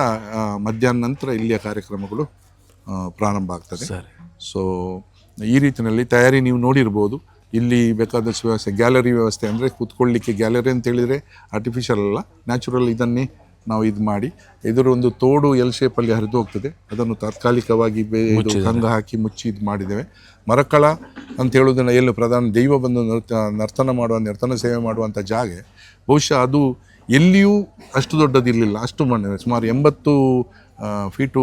ಮಧ್ಯಾಹ್ನ ನಂತರ ಇಲ್ಲಿಯ ಕಾರ್ಯಕ್ರಮಗಳು ಪ್ರಾರಂಭ ಆಗ್ತದೆ. ಸೊ ಈ ರೀತಿಯಲ್ಲಿ ತಯಾರಿ ನೀವು ನೋಡಿರ್ಬೋದು. ಇಲ್ಲಿ ಬೇಕಾದಷ್ಟು ವ್ಯವಸ್ಥೆ, ಗ್ಯಾಲರಿ ವ್ಯವಸ್ಥೆ, ಅಂದರೆ ಕೂತ್ಕೊಳ್ಳಿಕ್ಕೆ ಗ್ಯಾಲರಿ ಅಂತ ಹೇಳಿದರೆ ಆರ್ಟಿಫಿಷಿಯಲ್ ಅಲ್ಲ, ನ್ಯಾಚುರಲ್ ಇದನ್ನೇ ನಾವು ಇದು ಮಾಡಿ, ಇದರ ಒಂದು ತೋಡು ಎಲ್ ಶೇಪಲ್ಲಿ ಹರಿದು ಹೋಗ್ತದೆ, ಅದನ್ನು ತಾತ್ಕಾಲಿಕವಾಗಿ ಕಂಗ ಹಾಕಿ ಮುಚ್ಚಿ ಇದು ಮಾಡಿದ್ದೇವೆ. ಮರಕಳ ಅಂತ ಹೇಳೋದನ್ನು ಎಲ್ಲೂ ಪ್ರಧಾನ ದೈವ ಬಂದು ನರ್ತನ ಸೇವೆ ಮಾಡುವಂಥ ಜಾಗ, ಬಹುಶಃ ಅದು ಎಲ್ಲಿಯೂ ಅಷ್ಟು ದೊಡ್ಡದಿರಲಿಲ್ಲ, ಅಷ್ಟು ಮಣ್ಣು ಸುಮಾರು 80 ಫೀಟು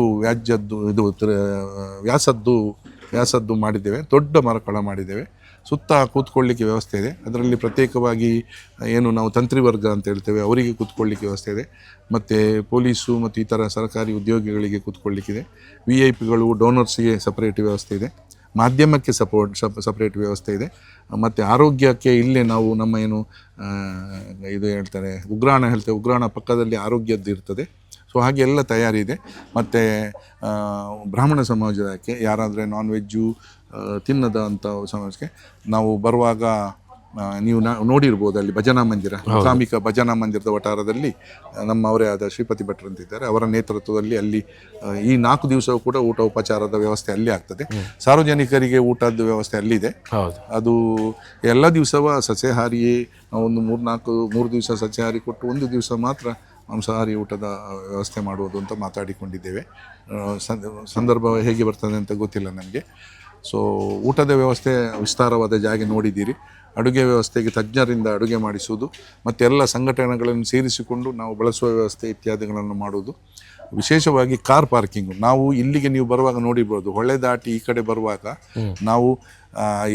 ವ್ಯಾಸದ್ದು ಮಾಡಿದ್ದೇವೆ. ದೊಡ್ಡ ಮರಕಳ ಮಾಡಿದ್ದೇವೆ. ಸುತ್ತ ಕೂತ್ಕೊಳ್ಳಿಕ್ಕೆ ವ್ಯವಸ್ಥೆ ಇದೆ. ಅದರಲ್ಲಿ ಪ್ರತ್ಯೇಕವಾಗಿ ಏನು ನಾವು ತಂತ್ರಿ ವರ್ಗ ಅಂತ ಹೇಳ್ತೇವೆ, ಅವರಿಗೆ ಕೂತ್ಕೊಳ್ಳಿಕ್ಕೆ ವ್ಯವಸ್ಥೆ ಇದೆ. ಮತ್ತು ಪೊಲೀಸು ಮತ್ತು ಇತರ ಸರ್ಕಾರಿ ಉದ್ಯೋಗಿಗಳಿಗೆ ಕೂತ್ಕೊಳ್ಳಿಕ್ಕಿದೆ. VIP ಗಳು, ಡೋನರ್ಸ್ಗೆ ಸಪ್ರೇಟ್ ವ್ಯವಸ್ಥೆ ಇದೆ. ಮಾಧ್ಯಮಕ್ಕೆ ಸಪ್ರೇಟ್ ವ್ಯವಸ್ಥೆ ಇದೆ. ಮತ್ತು ಆರೋಗ್ಯಕ್ಕೆ ಇಲ್ಲೇ ನಾವು ನಮ್ಮ ಏನು ಇದು ಹೇಳ್ತಾರೆ ಉಗ್ರಾಣ ಹೇಳ್ತೇವೆ, ಉಗ್ರಾಣ ಪಕ್ಕದಲ್ಲಿ ಆರೋಗ್ಯದ್ದು ಇರ್ತದೆ. ಸೊ ಹಾಗೆ ಎಲ್ಲ ತಯಾರಿ ಇದೆ. ಮತ್ತು ಬ್ರಾಹ್ಮಣ ಸಮಾಜಕ್ಕೆ ಯಾರಾದರೆ ನಾನ್ ವೆಜ್ಜು ತಿನ್ನದ ಅಂಥ ಸಮಾಜಕ್ಕೆ ನಾವು ಬರುವಾಗ ನೀವು ನೋಡಿರ್ಬೋದು, ಅಲ್ಲಿ ಭಜನಾ ಮಂದಿರ, ಇಸ್ಲಾಮಿಕ ಭಜನಾ ಮಂದಿರದ ವಠಾರದಲ್ಲಿ ನಮ್ಮವರೇ ಆದ ಶ್ರೀಪತಿ ಭಟ್ರು ಅಂತಿದ್ದಾರೆ, ಅವರ ನೇತೃತ್ವದಲ್ಲಿ ಅಲ್ಲಿ ಈ 4 ದಿವಸವೂ ಕೂಡ ಊಟ ಉಪಚಾರದ ವ್ಯವಸ್ಥೆ ಅಲ್ಲಿ ಆಗ್ತದೆ. ಸಾರ್ವಜನಿಕರಿಗೆ ಊಟದ ವ್ಯವಸ್ಥೆ ಅಲ್ಲಿದೆ. ಅದು ಎಲ್ಲ ದಿವಸವ ಸಸ್ಯಾಹಾರಿಯೇ, ಒಂದು 3 ದಿವಸ ಸಸ್ಯಾಹಾರಿ ಕೊಟ್ಟು 1 ದಿವಸ ಮಾತ್ರ ಮಾಂಸಾಹಾರಿ ಊಟದ ವ್ಯವಸ್ಥೆ ಮಾಡುವುದು ಅಂತ ಮಾತಾಡಿಕೊಂಡಿದ್ದೇವೆ. ಸಂದರ್ಭ ಹೇಗೆ ಬರ್ತದೆ ಅಂತ ಗೊತ್ತಿಲ್ಲ ನನಗೆ. ಸೊ ಊಟದ ವ್ಯವಸ್ಥೆ ವಿಸ್ತಾರವಾದ ಜಾಗ ನೋಡಿದ್ದೀರಿ. ಅಡುಗೆ ವ್ಯವಸ್ಥೆಗೆ ತಜ್ಞರಿಂದ ಅಡುಗೆ ಮಾಡಿಸುವುದು ಮತ್ತು ಎಲ್ಲ ಸಂಘಟನೆಗಳನ್ನು ಸೇರಿಸಿಕೊಂಡು ನಾವು ಬಳಸುವ ವ್ಯವಸ್ಥೆ ಇತ್ಯಾದಿಗಳನ್ನು ಮಾಡುವುದು. ವಿಶೇಷವಾಗಿ ಕಾರ್ ಪಾರ್ಕಿಂಗು, ನಾವು ಇಲ್ಲಿಗೆ ನೀವು ಬರುವಾಗ ನೋಡಿರ್ಬೋದು, ಹೊಳೆ ದಾಟಿ ಈ ಕಡೆ ಬರುವಾಗ ನಾವು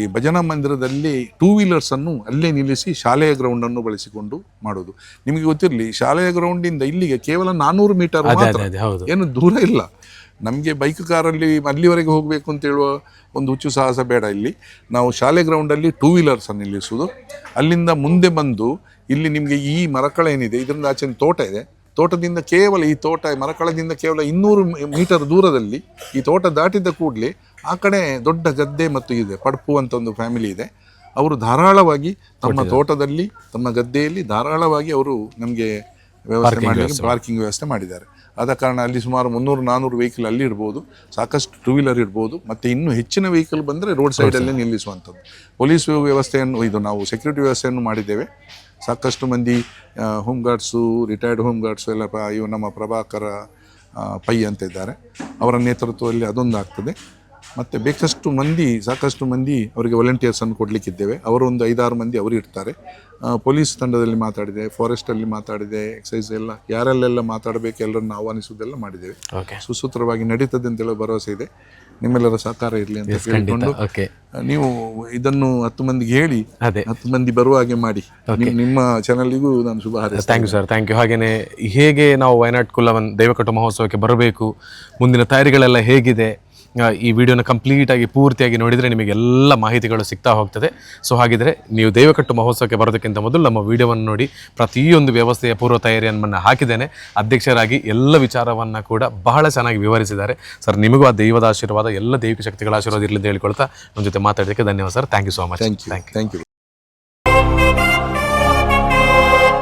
ಈ ಭಜನಾ ಮಂದಿರದಲ್ಲಿ 2 ವೀಲರ್ಸನ್ನು ಅಲ್ಲೇ ನಿಲ್ಲಿಸಿ ಶಾಲೆಯ ಗ್ರೌಂಡನ್ನು ಬಳಸಿಕೊಂಡು ಮಾಡೋದು. ನಿಮಗೆ ಗೊತ್ತಿರಲಿ, ಶಾಲೆಯ ಗ್ರೌಂಡಿಂದ ಇಲ್ಲಿಗೆ ಕೇವಲ 400 ಮೀಟರ್ ಮಾತ್ರ, ಏನು ದೂರ ಇಲ್ಲ. ನಮಗೆ ಬೈಕ್ ಕಾರಲ್ಲಿ ಅಲ್ಲಿವರೆಗೆ ಹೋಗಬೇಕು ಅಂತ ಹೇಳುವ ಒಂದು ಹುಚ್ಚು ಸಾಹಸ ಬೇಡ. ಇಲ್ಲಿ ನಾವು ಶಾಲೆ ಗ್ರೌಂಡಲ್ಲಿ 2 ವೀಲರ್ಸನ್ನು ನಿಲ್ಲಿಸುವುದು. ಅಲ್ಲಿಂದ ಮುಂದೆ ಬಂದು ಇಲ್ಲಿ ನಿಮಗೆ ಈ ಮರಕಳ ಏನಿದೆ, ಇದರಿಂದ ಆಚೆ ತೋಟ ಇದೆ. ತೋಟದಿಂದ ಕೇವಲ ಈ ತೋಟ ಮರಕಳದಿಂದ ಕೇವಲ 200 ಮೀಟರ್ ದೂರದಲ್ಲಿ, ಈ ತೋಟ ದಾಟಿದ ಕೂಡಲೇ ಆ ಕಡೆ ದೊಡ್ಡ ಗದ್ದೆ ಮತ್ತು ಇದೆ, ಪಡ್ಪು ಅಂತ ಒಂದು ಫ್ಯಾಮಿಲಿ ಇದೆ. ಅವರು ಧಾರಾಳವಾಗಿ ತಮ್ಮ ತೋಟದಲ್ಲಿ, ತಮ್ಮ ಗದ್ದೆಯಲ್ಲಿ ಧಾರಾಳವಾಗಿ ಅವರು ನಮಗೆ ವ್ಯವಸ್ಥೆ ಮಾಡಿ ಪಾರ್ಕಿಂಗ್ ವ್ಯವಸ್ಥೆ ಮಾಡಿದ್ದಾರೆ. ಆದ ಕಾರಣ ಅಲ್ಲಿ ಸುಮಾರು 300-400 ವೆಹಿಕಲ್ ಅಲ್ಲಿ ಇರ್ಬೋದು, ಸಾಕಷ್ಟು 2 ವೀಲರ್ ಇರ್ಬೋದು. ಮತ್ತು ಇನ್ನೂ ಹೆಚ್ಚಿನ ವೆಹಿಕಲ್ ಬಂದರೆ ರೋಡ್ ಸೈಡಲ್ಲೇ ನಿಲ್ಲಿಸುವಂಥದ್ದು. ಪೊಲೀಸ್ ವ್ಯವಸ್ಥೆಯನ್ನು, ಇದು ನಾವು ಸೆಕ್ಯೂರಿಟಿ ವ್ಯವಸ್ಥೆಯನ್ನು ಮಾಡಿದ್ದೇವೆ. ಸಾಕಷ್ಟು ಮಂದಿ home guards, retired home guards ಎಲ್ಲ ಇವು ನಮ್ಮ ಪ್ರಭಾಕರ ಪೈ ಅಂತ ಇದ್ದಾರೆ, ಅವರ ನೇತೃತ್ವದಲ್ಲಿ ಅದೊಂದು ಆಗ್ತದೆ. ಮತ್ತು ಸಾಕಷ್ಟು ಮಂದಿ ಅವರಿಗೆ ವಾಲಂಟಿಯರ್ಸನ್ನು ಕೊಡಲಿಕ್ಕಿದ್ದೇವೆ. ಅವರೊಂದು 5-6 ಮಂದಿ ಅವರು ಇರ್ತಾರೆ. ಪೊಲೀಸ್ ತಂಡದಲ್ಲಿ ಮಾತಾಡಿದೆ, ಫಾರೆಸ್ಟಲ್ಲಿ ಮಾತಾಡಿದೆ, ಎಕ್ಸೈಸ್ ಎಲ್ಲ ಯಾರಲ್ಲೆಲ್ಲ ಮಾತಾಡಬೇಕು ಎಲ್ಲರನ್ನು ಆಹ್ವಾನಿಸುವುದೆಲ್ಲ ಮಾಡಿದ್ದೇವೆ. ಸುಸೂತ್ರವಾಗಿ ನಡೀತದೆ ಅಂತೇಳೋ ಭರವಸೆ ಇದೆ. ನಿಮ್ಮೆಲ್ಲರ ಸಹಕಾರ ಇರಲಿ ಅಂತ ಹೇಳಿಕೊಂಡು ನೀವು ಇದನ್ನು 10 ಮಂದಿಗೆ ಹೇಳಿ 10 ಮಂದಿ ಬರುವ ಹಾಗೆ ಮಾಡಿ. ನಿಮ್ಮ ಚಾನಲ್ಗೂ ನಾನು ಶುಭ ಹಾರೈಸ್ತೇನೆ. Thank you sir, thank you. ಹಾಗೆಯೇ ಹೇಗೆ ನಾವು ವಯನಾಡ್ ಕುಲವನ್ ದೈವಕಟ್ಟು ಮಹೋತ್ಸವಕ್ಕೆ ಬರಬೇಕು, ಮುಂದಿನ ತಯಾರಿಗಳೆಲ್ಲ ಹೇಗಿದೆ, ಈ ವಿಡಿಯೋನ ಕಂಪ್ಲೀಟಾಗಿ ಪೂರ್ತಿಯಾಗಿ ನೋಡಿದರೆ ನಿಮಗೆಲ್ಲ ಮಾಹಿತಿಗಳು ಸಿಗ್ತಾ ಹೋಗ್ತದೆ. ಸೊ ಹಾಗಿದ್ರೆ ನೀವು ದೈವಕಟ್ಟು ಮಹೋತ್ಸವಕ್ಕೆ ಬರೋದಕ್ಕಿಂತ ಮೊದಲು ನಮ್ಮ ವಿಡಿಯೋವನ್ನು ನೋಡಿ. ಪ್ರತಿಯೊಂದು ವ್ಯವಸ್ಥೆಯ ಪೂರ್ವ ತಯಾರಿಯನ್ನು ಹಾಕಿದ್ದೇನೆ. ಅಧ್ಯಕ್ಷರಾಗಿ ಎಲ್ಲ ವಿಚಾರವನ್ನು ಕೂಡ ಬಹಳ ಚೆನ್ನಾಗಿ ವಿವರಿಸಿದ್ದಾರೆ ಸರ್. ನಿಮಗೂ ಆ ದೈವದ ಆಶೀರ್ವಾದ, ಎಲ್ಲ ದೈವಿಕ ಶಕ್ತಿಗಳ ಆಶೀರ್ವಾದ ಇರಲಿ ಅಂತ ಹೇಳ್ಕೊಳ್ತಾ ನಮ್ಮ ಜೊತೆ ಮಾತಾಡೋದಕ್ಕೆ ಧನ್ಯವಾದ sir. Thank you so much. Thank you.